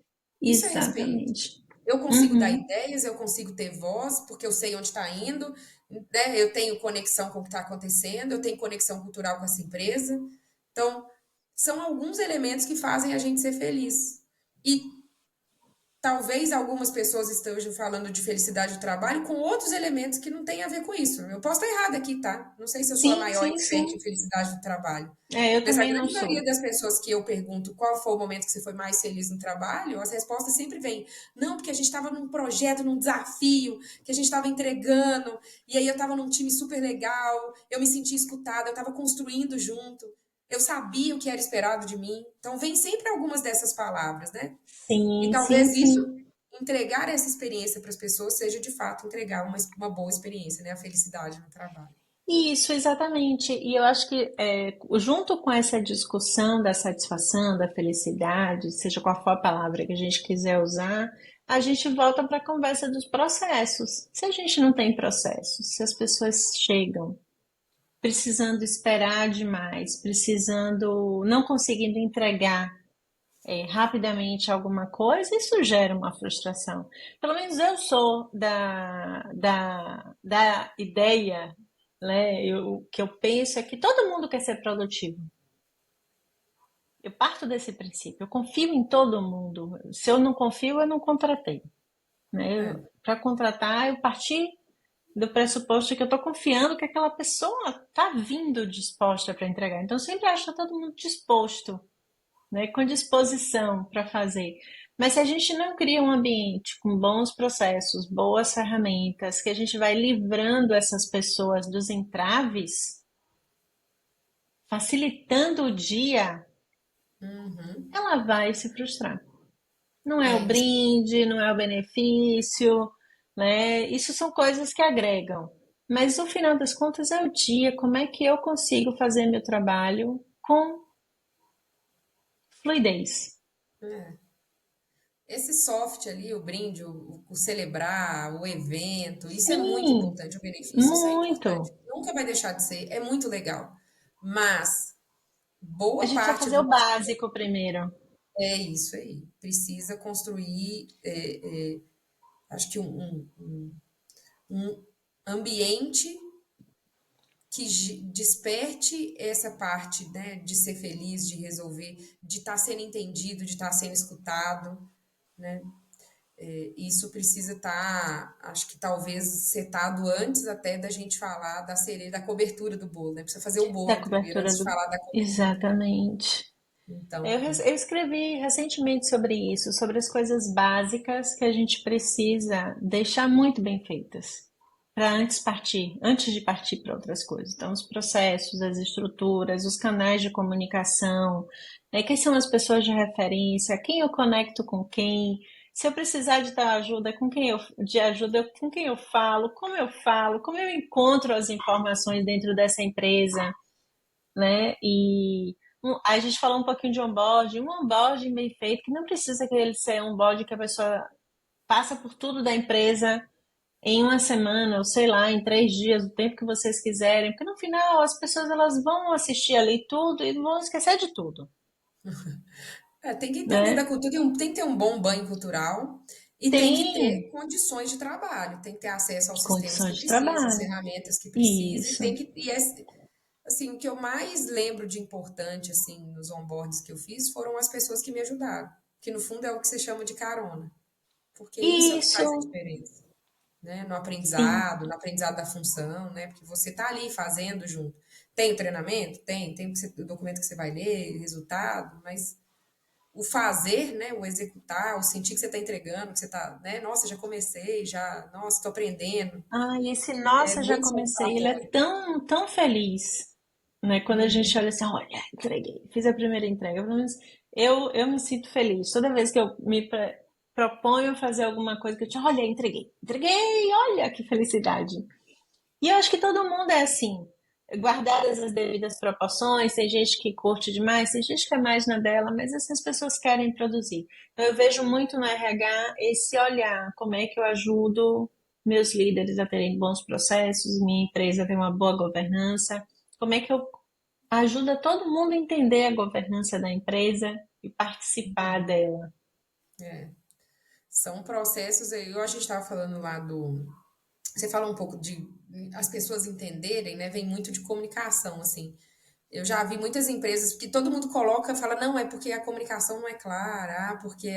Isso é respeito. Exatamente. Eu consigo dar Uhum. ideias, eu consigo ter voz, porque eu sei onde está indo, né? Eu tenho conexão com o que está acontecendo, eu tenho conexão cultural com essa empresa. Então, são alguns elementos que fazem a gente ser feliz. E talvez algumas pessoas estejam falando de felicidade do trabalho com outros elementos que não têm a ver com isso. Eu posso estar errada aqui, tá? Não sei se eu sou a Sim, maior sim, expert sim. em felicidade do trabalho. É, eu Mas a também não grande maioria sou. das pessoas que eu pergunto qual foi o momento que você foi mais feliz no trabalho, as respostas sempre vêm. Não, porque a gente estava num projeto, num desafio, que a gente estava entregando, e aí eu estava num time super legal, eu me sentia escutada, eu estava construindo junto, eu sabia o que era esperado de mim. Então, vem sempre algumas dessas palavras, né? E Sim, sim, talvez isso, sim. entregar essa experiência para as pessoas, seja de fato entregar uma boa experiência, né? A felicidade no trabalho. Isso, exatamente. E eu acho que junto com essa discussão da satisfação, da felicidade, seja qual for a palavra que a gente quiser usar, a gente volta para a conversa dos processos. Se a gente não tem processos, se as pessoas chegam precisando esperar demais, precisando, não conseguindo entregar rapidamente alguma coisa, isso gera uma frustração. Pelo menos eu sou da ideia, né? O que eu penso é que todo mundo quer ser produtivo. Eu parto desse princípio, eu confio em todo mundo. Se eu não confio, eu não contratei. Né? É, Para contratar, eu parti do pressuposto que eu estou confiando que aquela pessoa está vindo disposta para entregar. Então, eu sempre acho que está todo mundo disposto, né, com disposição para fazer. Mas se a gente não cria um ambiente com bons processos, boas ferramentas, que a gente vai livrando essas pessoas dos entraves, facilitando o dia, ela vai se frustrar. Não é o isso. brinde, não é o benefício, né? Isso são coisas que agregam. Mas no final das contas é o dia, como é que eu consigo fazer meu trabalho com fluidez. Esse soft ali, o brinde, o celebrar, o evento, isso é muito Sim, importante. O benefício, isso é importante. muito. Nunca vai deixar de ser, é muito legal. Mas A boa gente precisa parte fazer do o nosso básico primeiro. é isso aí. Precisa construir, acho que um ambiente que desperte essa parte, né, de ser feliz, de resolver, de estar sendo entendido, de estar sendo escutado, né? Isso precisa estar, acho que talvez setado antes até da gente falar da cereja, da cobertura do bolo, né? Precisa fazer o Da bolo primeiro cobertura antes de do. falar da cobertura. Exatamente. Então, Eu escrevi recentemente sobre isso, sobre as coisas básicas que a gente precisa deixar muito bem feitas para antes de partir para outras coisas. Então, os processos, as estruturas, os canais de comunicação, quem são as pessoas de referência, quem eu conecto com quem, se eu precisar de dar ajuda, de ajuda, com quem eu falo, como eu encontro as informações dentro dessa empresa, né? Aí a gente falou um pouquinho de onboarding, um onboarding bem feito, que não precisa que ele seja um onboarding que a pessoa passa por tudo da empresa em uma semana, ou sei lá, em 3 dias, o tempo que vocês quiserem, porque no final as pessoas elas vão assistir ali tudo e vão esquecer de tudo, tem que entender da né? cultura, tem que ter um bom banho cultural e tem que ter Tem condições de trabalho, tem que ter acesso aos sistemas que condições de precisa, às trabalho. ferramentas que precisa, e Isso. tem que. Assim, o que eu mais lembro de importante, assim, nos onboards que eu fiz foram as pessoas que me ajudaram, que no fundo é o que você chama de carona, porque isso é o que faz a Isso, diferença, né? sim. No aprendizado da função, né? Porque você tá ali fazendo junto. Tem o treinamento? Tem o documento que você vai ler, resultado, mas o fazer, né? O executar, o sentir que você está entregando, que você está, né? Nossa, já comecei, já, nossa, estou aprendendo. Ah, e esse É nossa, já muito comecei, ele é satisfatório. tão, tão feliz, né? Quando a gente olha assim, olha, entreguei, fiz a primeira entrega. Pelo menos eu me sinto feliz. Toda vez que eu proponho fazer alguma coisa que eu te, olha, entreguei, olha que felicidade. E eu acho que todo mundo é assim. guardadas as devidas proporções, tem gente que curte demais, tem gente que é mais na dela, mas assim, as pessoas querem produzir. Então, eu vejo muito no RH esse olhar, como é que eu ajudo meus líderes a terem bons processos, minha empresa a ter uma boa governança, como é que eu ajudo todo mundo a entender a governança da empresa e participar dela. É. São processos, eu a gente estava falando lá do. Você fala um pouco de as pessoas entenderem, né? Vem muito de comunicação, assim. Eu já vi muitas empresas que todo mundo coloca, fala, não, é porque a comunicação não é clara, porque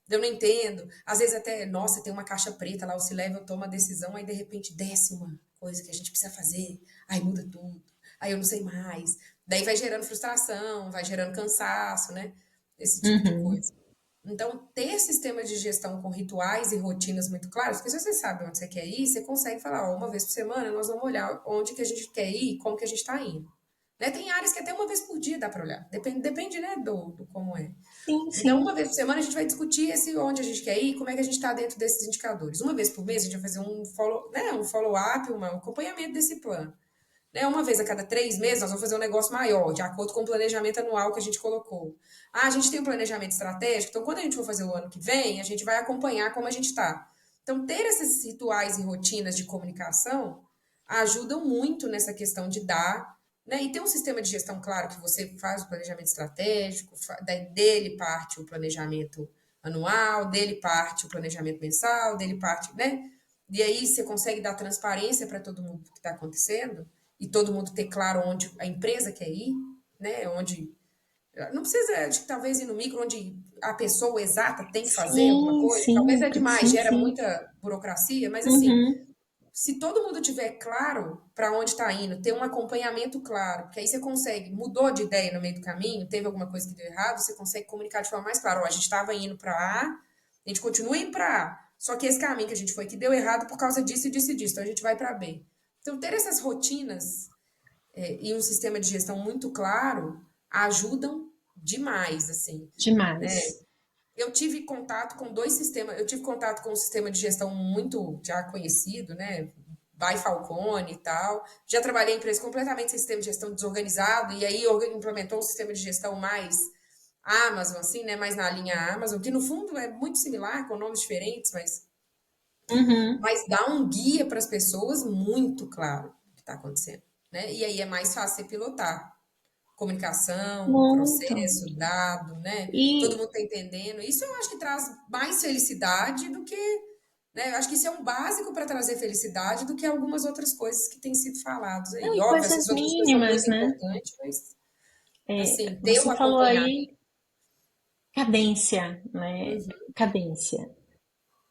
eu não entendo. Às vezes até, nossa, tem uma caixa preta lá, o C-Level toma a decisão, aí de repente desce uma coisa que a gente precisa fazer, aí muda tudo, aí eu não sei mais. Daí vai gerando frustração, vai gerando cansaço, né? Esse tipo de Uhum. coisa. Então, ter sistemas de gestão com rituais e rotinas muito claros, porque se você sabe onde você quer ir, você consegue falar, ó, uma vez por semana nós vamos olhar onde que a gente quer ir e como que a gente está indo. Né? Tem áreas que até uma vez por dia dá para olhar. Depende, né, do como é. Sim, Então, sim. uma vez por semana a gente vai discutir esse onde a gente quer ir, como é que a gente está dentro desses indicadores. Uma vez por mês a gente vai fazer um follow-up, um acompanhamento desse plano. Né? Uma vez a cada 3 meses, nós vamos fazer um negócio maior, de acordo com o planejamento anual que a gente colocou. Ah, a gente tem um planejamento estratégico, então quando a gente for fazer o ano que vem, a gente vai acompanhar como a gente está. Então, ter esses rituais e rotinas de comunicação ajudam muito nessa questão de dar, né? E ter um sistema de gestão, claro, que você faz o planejamento estratégico, dele parte o planejamento anual, dele parte o planejamento mensal, dele parte, né? E aí você consegue dar transparência para todo mundo do que está acontecendo e todo mundo ter claro onde a empresa quer ir, né? Onde não precisa de talvez ir no micro onde a pessoa exata tem que fazer alguma Sim, coisa, talvez sim, é demais, sim, gera sim. muita burocracia, mas assim, Uhum. se todo mundo tiver claro para onde está indo, ter um acompanhamento claro, porque aí você consegue, mudou de ideia no meio do caminho, teve alguma coisa que deu errado, você consegue comunicar de forma mais clara. Ó, a gente estava indo para A, a gente continua indo para A, só que esse caminho que a gente foi que deu errado por causa disso e disso e disso, então a gente vai para B. Então, ter essas rotinas e um sistema de gestão muito claro ajudam demais, assim. Demais. Eu tive contato com dois sistemas. Eu tive contato com um sistema de gestão muito já conhecido, né? By Falcone e tal. Já trabalhei em empresa completamente sem sistema de gestão desorganizado, e aí implementou um sistema de gestão mais Amazon, assim, né? Mais na linha Amazon, que no fundo é muito similar, com nomes diferentes, Uhum. mas dá um guia para as pessoas muito claro o que está acontecendo, né? E aí é mais fácil você pilotar comunicação, Muito. processo, dado, né? Todo E mundo está entendendo. Isso eu acho que traz mais felicidade do que, né? Eu acho que isso é um básico para trazer felicidade do que algumas outras coisas que têm sido faladas não, aí. e Óbvio, essas coisas outras coisas são mínimas, muito né? importantes, mas É, assim, ter o você falou acompanhamento. aí cadência, né? Uhum, Cadência.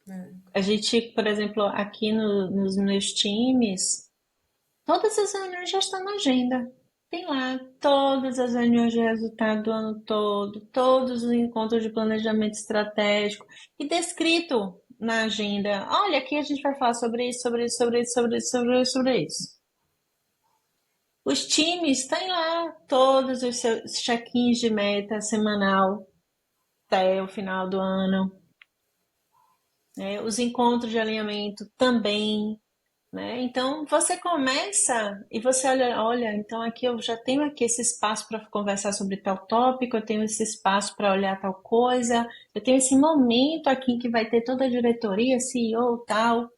né? A gente, por exemplo, aqui nos meus times, todas as reuniões já estão na agenda. Tem lá todas as reuniões de resultado do ano todo, todos os encontros de planejamento estratégico e descrito na agenda. Olha, aqui a gente vai falar sobre isso, sobre isso, sobre isso, sobre isso, sobre isso, sobre isso. Os times têm lá todos os seus check-ins de meta semanal até o final do ano, né? Os encontros de alinhamento também, né? Então você começa e você olha, então aqui eu já tenho aqui esse espaço para conversar sobre tal tópico, eu tenho esse espaço para olhar tal coisa, eu tenho esse momento aqui que vai ter toda a diretoria, CEO, tal,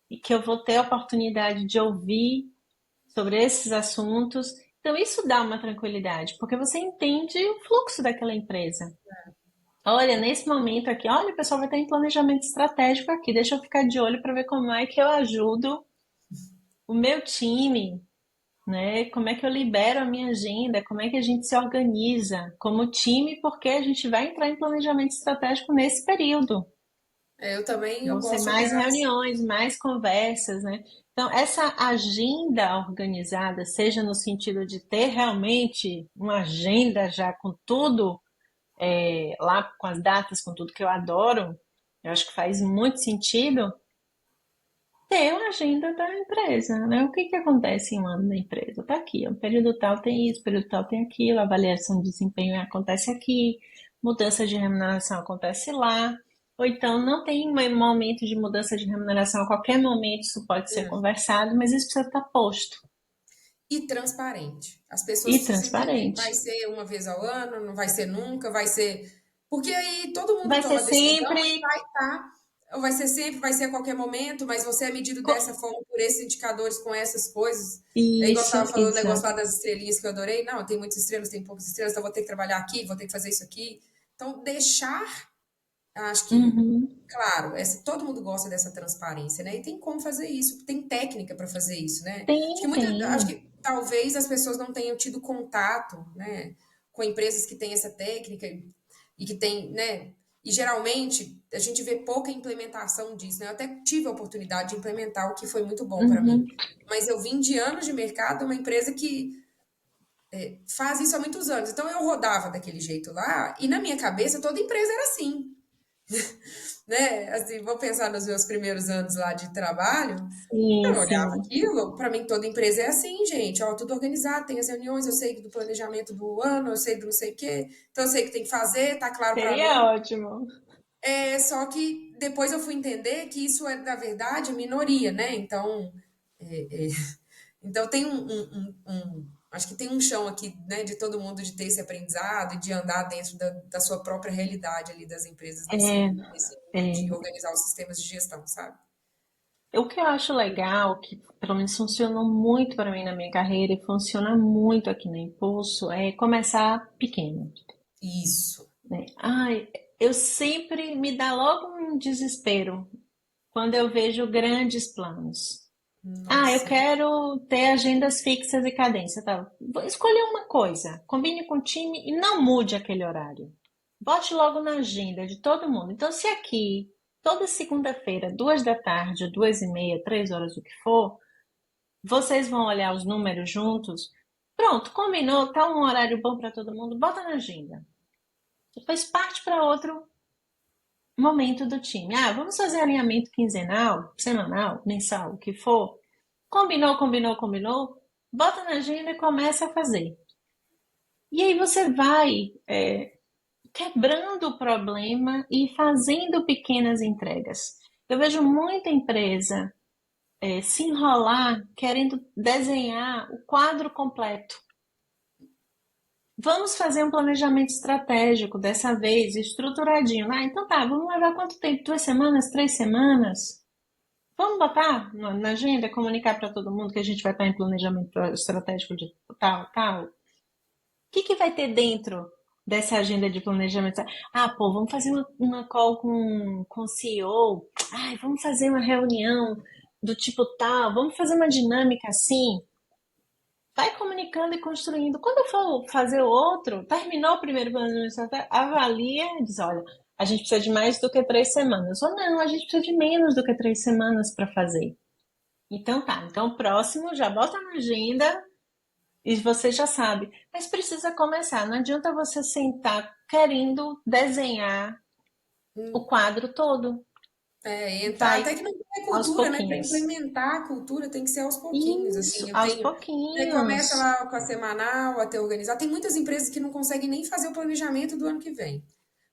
e que eu vou ter a oportunidade de ouvir sobre esses assuntos. Então isso dá uma tranquilidade, porque você entende o fluxo daquela empresa. Olha, nesse momento aqui, olha, o pessoal vai estar em planejamento estratégico aqui. Deixa eu ficar de olho para ver como é que eu ajudo o meu time, né? Como é que eu libero a minha agenda? Como é que a gente se organiza como time? Porque a gente vai entrar em planejamento estratégico nesse período. Eu também eu Vão ser gosto de mais operar assim. reuniões, mais conversas, né? Então, essa agenda organizada, seja no sentido de ter realmente uma agenda já com tudo lá, com as datas, com tudo que eu adoro, eu acho que faz muito sentido ter uma agenda da empresa, né? O que que acontece em um ano da empresa? Tá aqui, o período tal tem isso, o período tal tem aquilo, a avaliação de desempenho acontece aqui, mudança de remuneração acontece lá, ou então não tem um momento de mudança de remuneração, a qualquer momento isso pode ser conversado, mas isso precisa estar posto. e transparente. As pessoas E precisam entender. transparente. Vai ser uma vez ao ano, não vai ser nunca, vai ser. Porque aí todo mundo Vai ser toma decisão e sempre vai estar. Ou vai ser sempre, vai ser a qualquer momento, mas você é medido dessa co- forma por esses indicadores, com essas coisas. É igual você isso, estava falando o negócio exato. lá das estrelinhas que eu adorei. Não, tem muitas estrelas, tem poucas estrelas, então vou ter que trabalhar aqui, vou ter que fazer isso aqui. Então, deixar, acho que, Uhum. claro, todo mundo gosta dessa transparência, né? E tem como fazer isso, tem técnica para fazer isso, né? Tem, Acho tem. que talvez as pessoas não tenham tido contato, né, com empresas que têm essa técnica e que tem, né? E geralmente a gente vê pouca implementação disso, né? Eu até tive a oportunidade de implementar, o que foi muito bom para mim. Uhum. Mas eu vim de anos de mercado, uma empresa que faz isso há muitos anos. Então eu rodava daquele jeito lá, e na minha cabeça toda empresa era assim, né? Assim, vou pensar nos meus primeiros anos lá de trabalho, Sim, eu olhava sim. aquilo, para mim toda empresa é assim, gente, ó, tudo organizado, tem as reuniões, eu sei do planejamento do ano, eu sei do não sei o quê, então eu sei o que tem que fazer, tá claro para Seria mim. ótimo. Só que depois eu fui entender que isso é, na verdade, minoria, né? Então tem acho que tem um chão aqui, né, de todo mundo de ter esse aprendizado e de andar dentro da sua própria realidade ali das empresas É, nesse nível de é. organizar os sistemas de gestão, sabe? O que eu acho legal, que pelo menos funcionou muito para mim na minha carreira e funciona muito aqui no Impulso, é começar pequeno, Isso. né? Ai, eu sempre me dá logo um desespero quando eu vejo grandes planos. Ah, eu Nossa. quero ter agendas fixas e cadência, tá? Vou escolher uma coisa, combine com o time e não mude aquele horário. Bote logo na agenda de todo mundo. Então, se aqui, toda segunda-feira, 2 da tarde, 2h30, 3 horas, o que for, vocês vão olhar os números juntos. Pronto, combinou, tá um horário bom para todo mundo, bota na agenda. Depois parte para outro momento do time. Ah, vamos fazer alinhamento quinzenal, semanal, mensal, o que for. Combinou, combinou, combinou. Bota na agenda e começa a fazer. E aí você vai quebrando o problema e fazendo pequenas entregas. Eu vejo muita empresa se enrolar querendo desenhar o quadro completo. Vamos fazer um planejamento estratégico dessa vez, estruturadinho. Ah, então tá, vamos levar quanto tempo? 2 semanas, 3 semanas? Vamos botar na agenda, comunicar para todo mundo que a gente vai estar em planejamento estratégico de tal, tal. O que vai ter dentro dessa agenda de planejamento? Ah, pô, vamos fazer uma call com o CEO. Ai, vamos fazer uma reunião do tipo tal. Vamos fazer uma dinâmica assim. Vai comunicando e construindo. Quando for fazer o outro, terminou o primeiro planejamento estratégico, avalia e diz, olha, a gente precisa de mais do que 3 semanas. Ou não, a gente precisa de menos do que 3 semanas para fazer. Então tá, então o próximo já bota na agenda e você já sabe. Mas precisa começar, não adianta você sentar querendo desenhar o quadro todo. Entrar, Vai até que não tem aos cultura, né? Para pouquinhos. implementar a cultura tem que ser aos pouquinhos, Isso, assim. Eu aos tenho, né, começa pouquinhos. lá com a semanal, até organizar. Tem muitas empresas que não conseguem nem fazer o planejamento do ano que vem.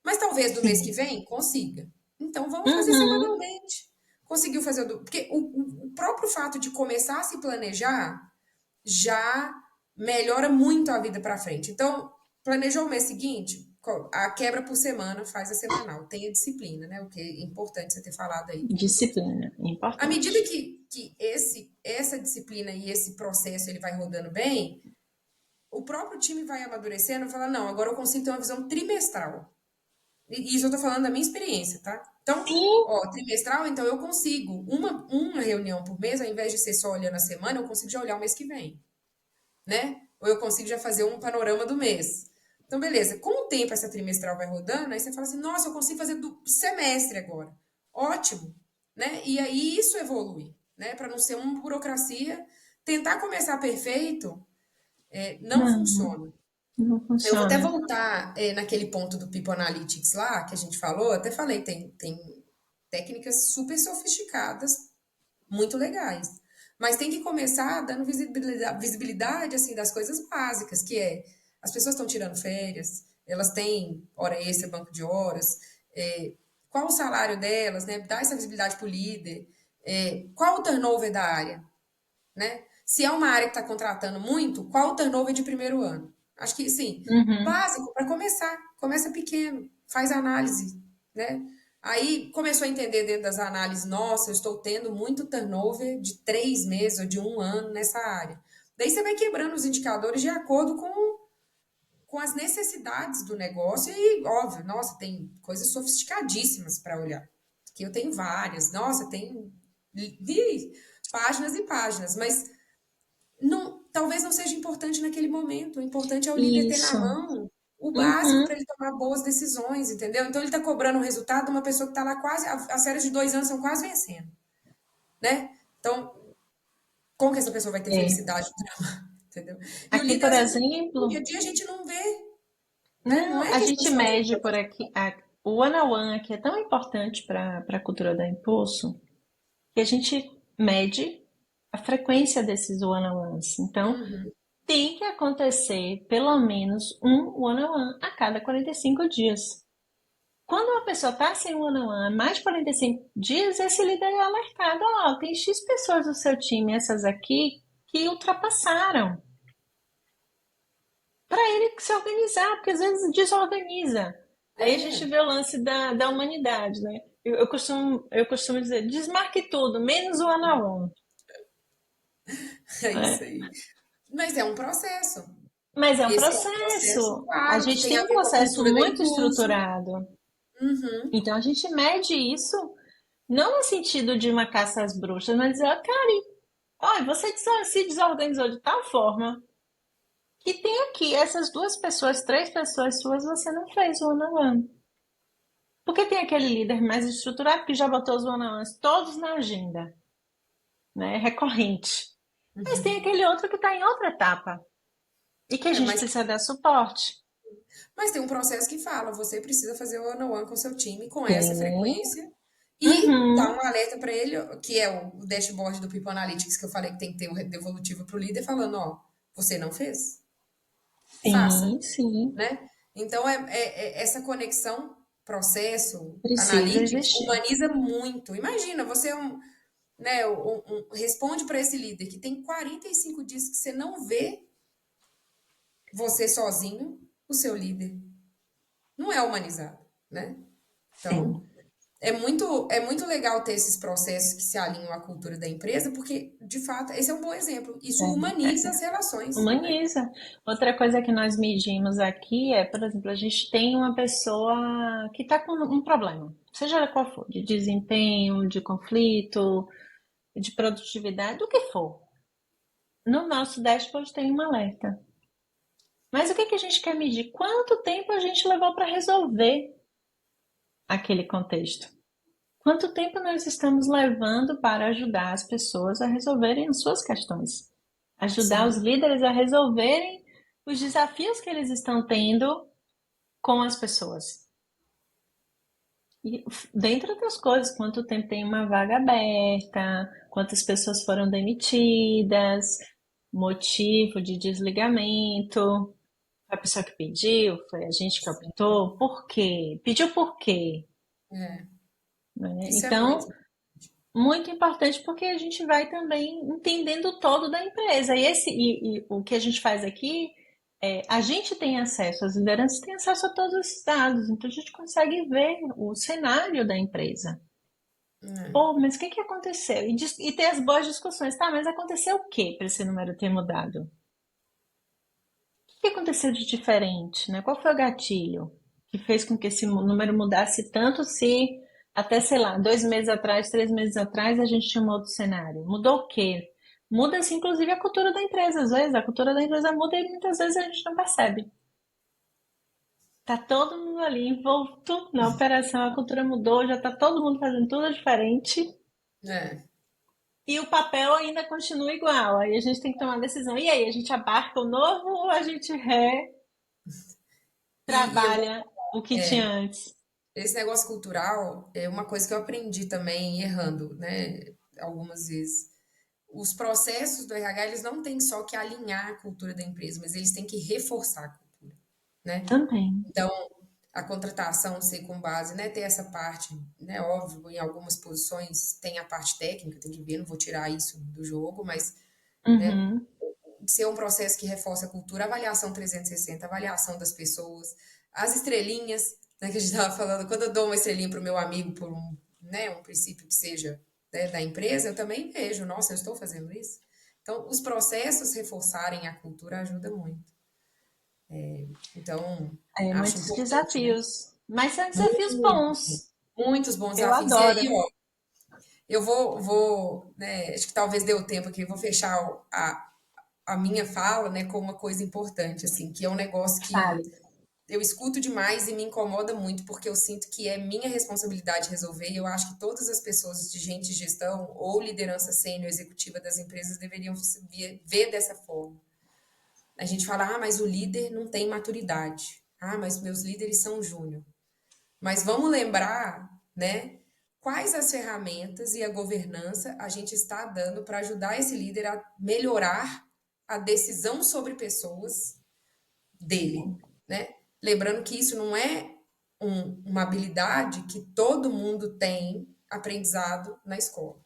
Mas talvez do mês que Sim. vem consiga. Então vamos fazer Uhum. semanalmente. Conseguiu fazer o do. Porque o próprio fato de começar a se planejar já melhora muito a vida para frente. Então, planejou o mês seguinte, a quebra por semana faz a semanal. Tenha disciplina, né? O que é importante você ter falado aí. Disciplina, À medida importante. que essa disciplina e esse processo ele vai rodando bem, o próprio time vai amadurecendo e fala, não, agora eu consigo ter uma visão trimestral. E isso eu tô falando da minha experiência, tá? Então, Sim, ó, trimestral, então eu consigo uma reunião por mês, ao invés de ser só olhando a semana, eu consigo já olhar o mês que vem, né? Ou eu consigo já fazer um panorama do mês. Então, beleza. Com o tempo, essa trimestral vai rodando, aí você fala assim, nossa, eu consigo fazer do semestre agora. Ótimo, né? E aí isso evolui, né? Para não ser uma burocracia. Tentar começar perfeito não não, funciona. não Eu vou até funciona. voltar naquele ponto do People Analytics lá, que a gente falou, até falei, tem técnicas super sofisticadas muito legais. Mas tem que começar dando visibilidade assim, das coisas básicas, que é as pessoas estão tirando férias, elas têm hora extra, banco de horas, é, qual o salário delas, né? Dar essa visibilidade para o líder, qual o turnover da área, né? Se é uma área que está contratando muito, qual o turnover de primeiro ano? Acho que, sim, Uhum. básico para começar. Começa pequeno, faz análise, né? Aí começou a entender dentro das análises, nossa, eu estou tendo muito turnover de 3 meses ou de um ano nessa área. Daí você vai quebrando os indicadores de acordo com as necessidades do negócio e, óbvio, nossa, tem coisas sofisticadíssimas para olhar. Que eu tenho várias, nossa, tem páginas e páginas, mas não, talvez não seja importante naquele momento. O importante é o líder ter na Isso. mão o básico para Uhum. ele tomar boas decisões, entendeu? Então ele está cobrando o resultado de uma pessoa que está lá quase, as séries de 2 anos são quase vencendo, né? Então, como que essa pessoa vai ter É. felicidade no trabalho, entendeu? E o Aqui, líder, por às vezes, no dia exemplo, a dia a gente não vê, né? Não não, é a questão gente de fazer mede coisa. por aqui. O one-on-one aqui é tão importante para a cultura da Impulso que a gente mede a frequência desses one-on-ones. Então, Uhum. tem que acontecer pelo menos um one-on-one a cada 45 dias. Quando uma pessoa está sem one-on-one há mais de 45 dias, esse líder é alertado: ó, tem X pessoas do seu time, essas aqui, que ultrapassaram. Para ele se organizar, porque às vezes desorganiza. Aí a gente É, vê o lance da humanidade, né? Eu costumo dizer, desmarque tudo, menos o one-on-one. é isso Né? aí. Mas é um processo. Mas é um Esse é um processo, processo. A claro, que gente tem tem a um ver com a processo cultura da muito impulso. estruturado. Uhum. Então a gente mede isso, não no sentido de uma caça às bruxas, mas dizer, ó, cara, olha, você se desorganizou de tal forma que tem aqui essas duas pessoas, três pessoas suas, você não fez o one-on-one. Porque tem aquele líder mais estruturado que já botou os one-on-ones todos na agenda, né? Recorrente. Mas tem aquele outro que está em outra etapa e que a É, gente precisa dar suporte. mas tem um processo que fala, você precisa fazer o one-on-one com seu time com essa Tem. frequência e dar um Uhum. alerta para ele, que é o dashboard do People Analytics que eu falei que tem que ter um devolutivo para o líder falando, ó, você não fez, faça, Sim, sim. né? Então essa conexão processo Precisa analytics existir. humaniza muito. Imagina, você é né, responde para esse líder que tem 45 dias que você não vê você sozinho, o seu líder. Não é humanizado, né? Então, Sim. é muito legal ter esses processos que se alinham à cultura da empresa, porque, de fato, esse é um bom exemplo. Isso humaniza as relações, né? Humaniza. Outra coisa que nós medimos aqui é, por exemplo, a gente tem uma pessoa que está com um problema, seja ela qual for, de desempenho, de conflito, de produtividade, do que for. No nosso dashboard tem um alerta. Mas o que que a gente quer medir? Quanto tempo a gente levou para resolver aquele contexto? Quanto tempo nós estamos levando para ajudar as pessoas a resolverem as suas questões? Ajudar os Sim. líderes a resolverem os desafios que eles estão tendo com as pessoas. E, dentre outras coisas, quanto tempo tem uma vaga aberta, quantas pessoas foram demitidas, motivo de desligamento. Foi a pessoa que pediu, foi a gente que optou, por quê? Pediu por quê? É, Né? isso é Então, muito. muito importante porque a gente vai também entendendo o todo da empresa. E o que a gente faz aqui é, a gente tem acesso, as lideranças têm acesso a todos esses dados, então a gente consegue ver o cenário da empresa. Pô, mas o que que aconteceu? E ter as boas discussões, tá? Mas aconteceu o que para esse número ter mudado? O que aconteceu de diferente, né? Qual foi o gatilho que fez com que esse número mudasse tanto se até, sei lá, 2 meses atrás, 3 meses atrás, a gente tinha um outro cenário? Mudou o quê? Muda-se, inclusive, a cultura da empresa. Às vezes, a cultura da empresa muda e muitas vezes a gente não percebe. Tá todo mundo ali envolto na operação, a cultura mudou, já tá todo mundo fazendo tudo diferente É. e o papel ainda continua igual. Aí a gente tem que tomar uma decisão. E aí, a gente abarca o novo ou a gente E eu vou. retrabalha o que tinha antes? Esse negócio cultural é uma coisa que eu aprendi também errando, né? Algumas vezes. Os processos do RH, eles não têm só que alinhar a cultura da empresa, mas eles têm que reforçar a cultura, né? Também. Então, a contratação ser com base, né, ter essa parte, né, óbvio, em algumas posições tem a parte técnica, tem que ver, não vou tirar isso do jogo, mas né? Uhum. Ser um processo que reforça a cultura, avaliação 360, avaliação das pessoas, as estrelinhas, né, que a gente estava falando, quando eu dou uma estrelinha para o meu amigo por um, né, um princípio que seja, né, da empresa, eu também vejo, nossa, eu estou fazendo isso. Então, os processos reforçarem a cultura ajuda muito. Então, É, acho muitos importante, né? desafios, mas são desafios Muito, bons. muitos bons Eu desafios. E aí, adoro. ó, eu vou, né, acho que talvez dê o tempo aqui, eu vou fechar a minha fala, né, com uma coisa importante, assim, que é um negócio que Fale. eu escuto demais e me incomoda muito, porque eu sinto que é minha responsabilidade resolver, e eu acho que todas as pessoas de gente de gestão ou liderança sênior executiva das empresas deveriam ver dessa forma. A gente fala, ah, mas o líder não tem maturidade. Ah, mas meus líderes são júnior. Mas vamos lembrar, né, quais as ferramentas e a governança a gente está dando para ajudar esse líder a melhorar a decisão sobre pessoas dele, né? Lembrando que isso não é uma habilidade que todo mundo tem aprendizado na escola,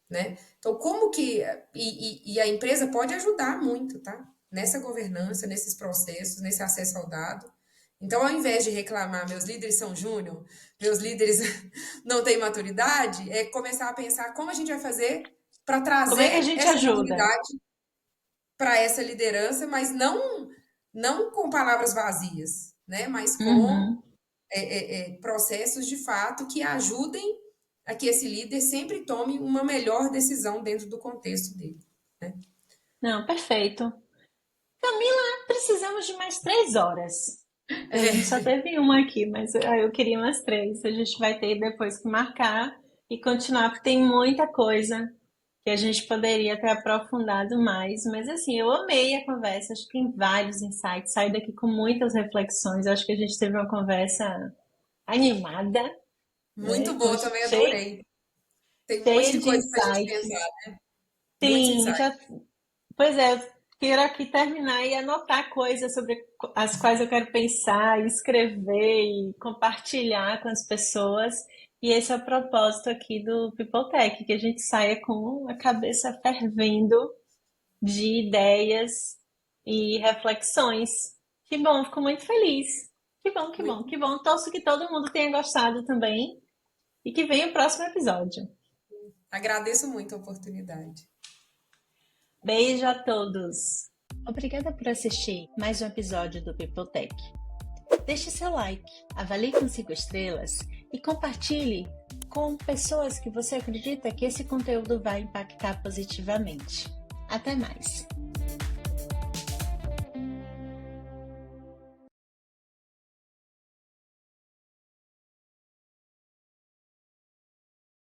né? Então, como que. E a empresa pode ajudar muito, tá? Nessa governança, nesses processos, nesse acesso ao dado. Então, ao invés de reclamar, meus líderes são júnior, meus líderes não têm maturidade, é começar a pensar como a gente vai fazer para Como é que a trazer gente essa ajuda? maturidade para essa liderança, mas não com palavras vazias, né? Mas com Uhum. processos de fato que ajudem a que esse líder sempre tome uma melhor decisão dentro do contexto dele, né? Não, perfeito. Camila, precisamos de mais 3 horas. A gente só teve uma aqui, mas eu queria umas três. A gente vai ter depois que marcar e continuar, porque tem muita coisa que a gente poderia ter aprofundado mais. Mas assim, eu amei a conversa, acho que tem vários insights. Saio daqui com muitas reflexões. Acho que a gente teve uma conversa animada, Muito né? boa, também Cheia, adorei. Tem um monte cheia de de coisa para a gente insights. pensar, muitos Sim, insights. já. Pois é, eu quero aqui terminar e anotar coisas sobre as quais eu quero pensar, escrever e compartilhar com as pessoas. E esse é o propósito aqui do Pipotec, que a gente saia com a cabeça fervendo de ideias e reflexões. Que bom, fico muito feliz. Que bom, que bom, Muito. que bom. Torço que todo mundo tenha gostado também e que venha o próximo episódio. Agradeço muito a oportunidade. Beijo a todos. Obrigada por assistir mais um episódio do Pipotec. Deixe seu like, avalie com 5 estrelas e compartilhe com pessoas que você acredita que esse conteúdo vai impactar positivamente. Até mais!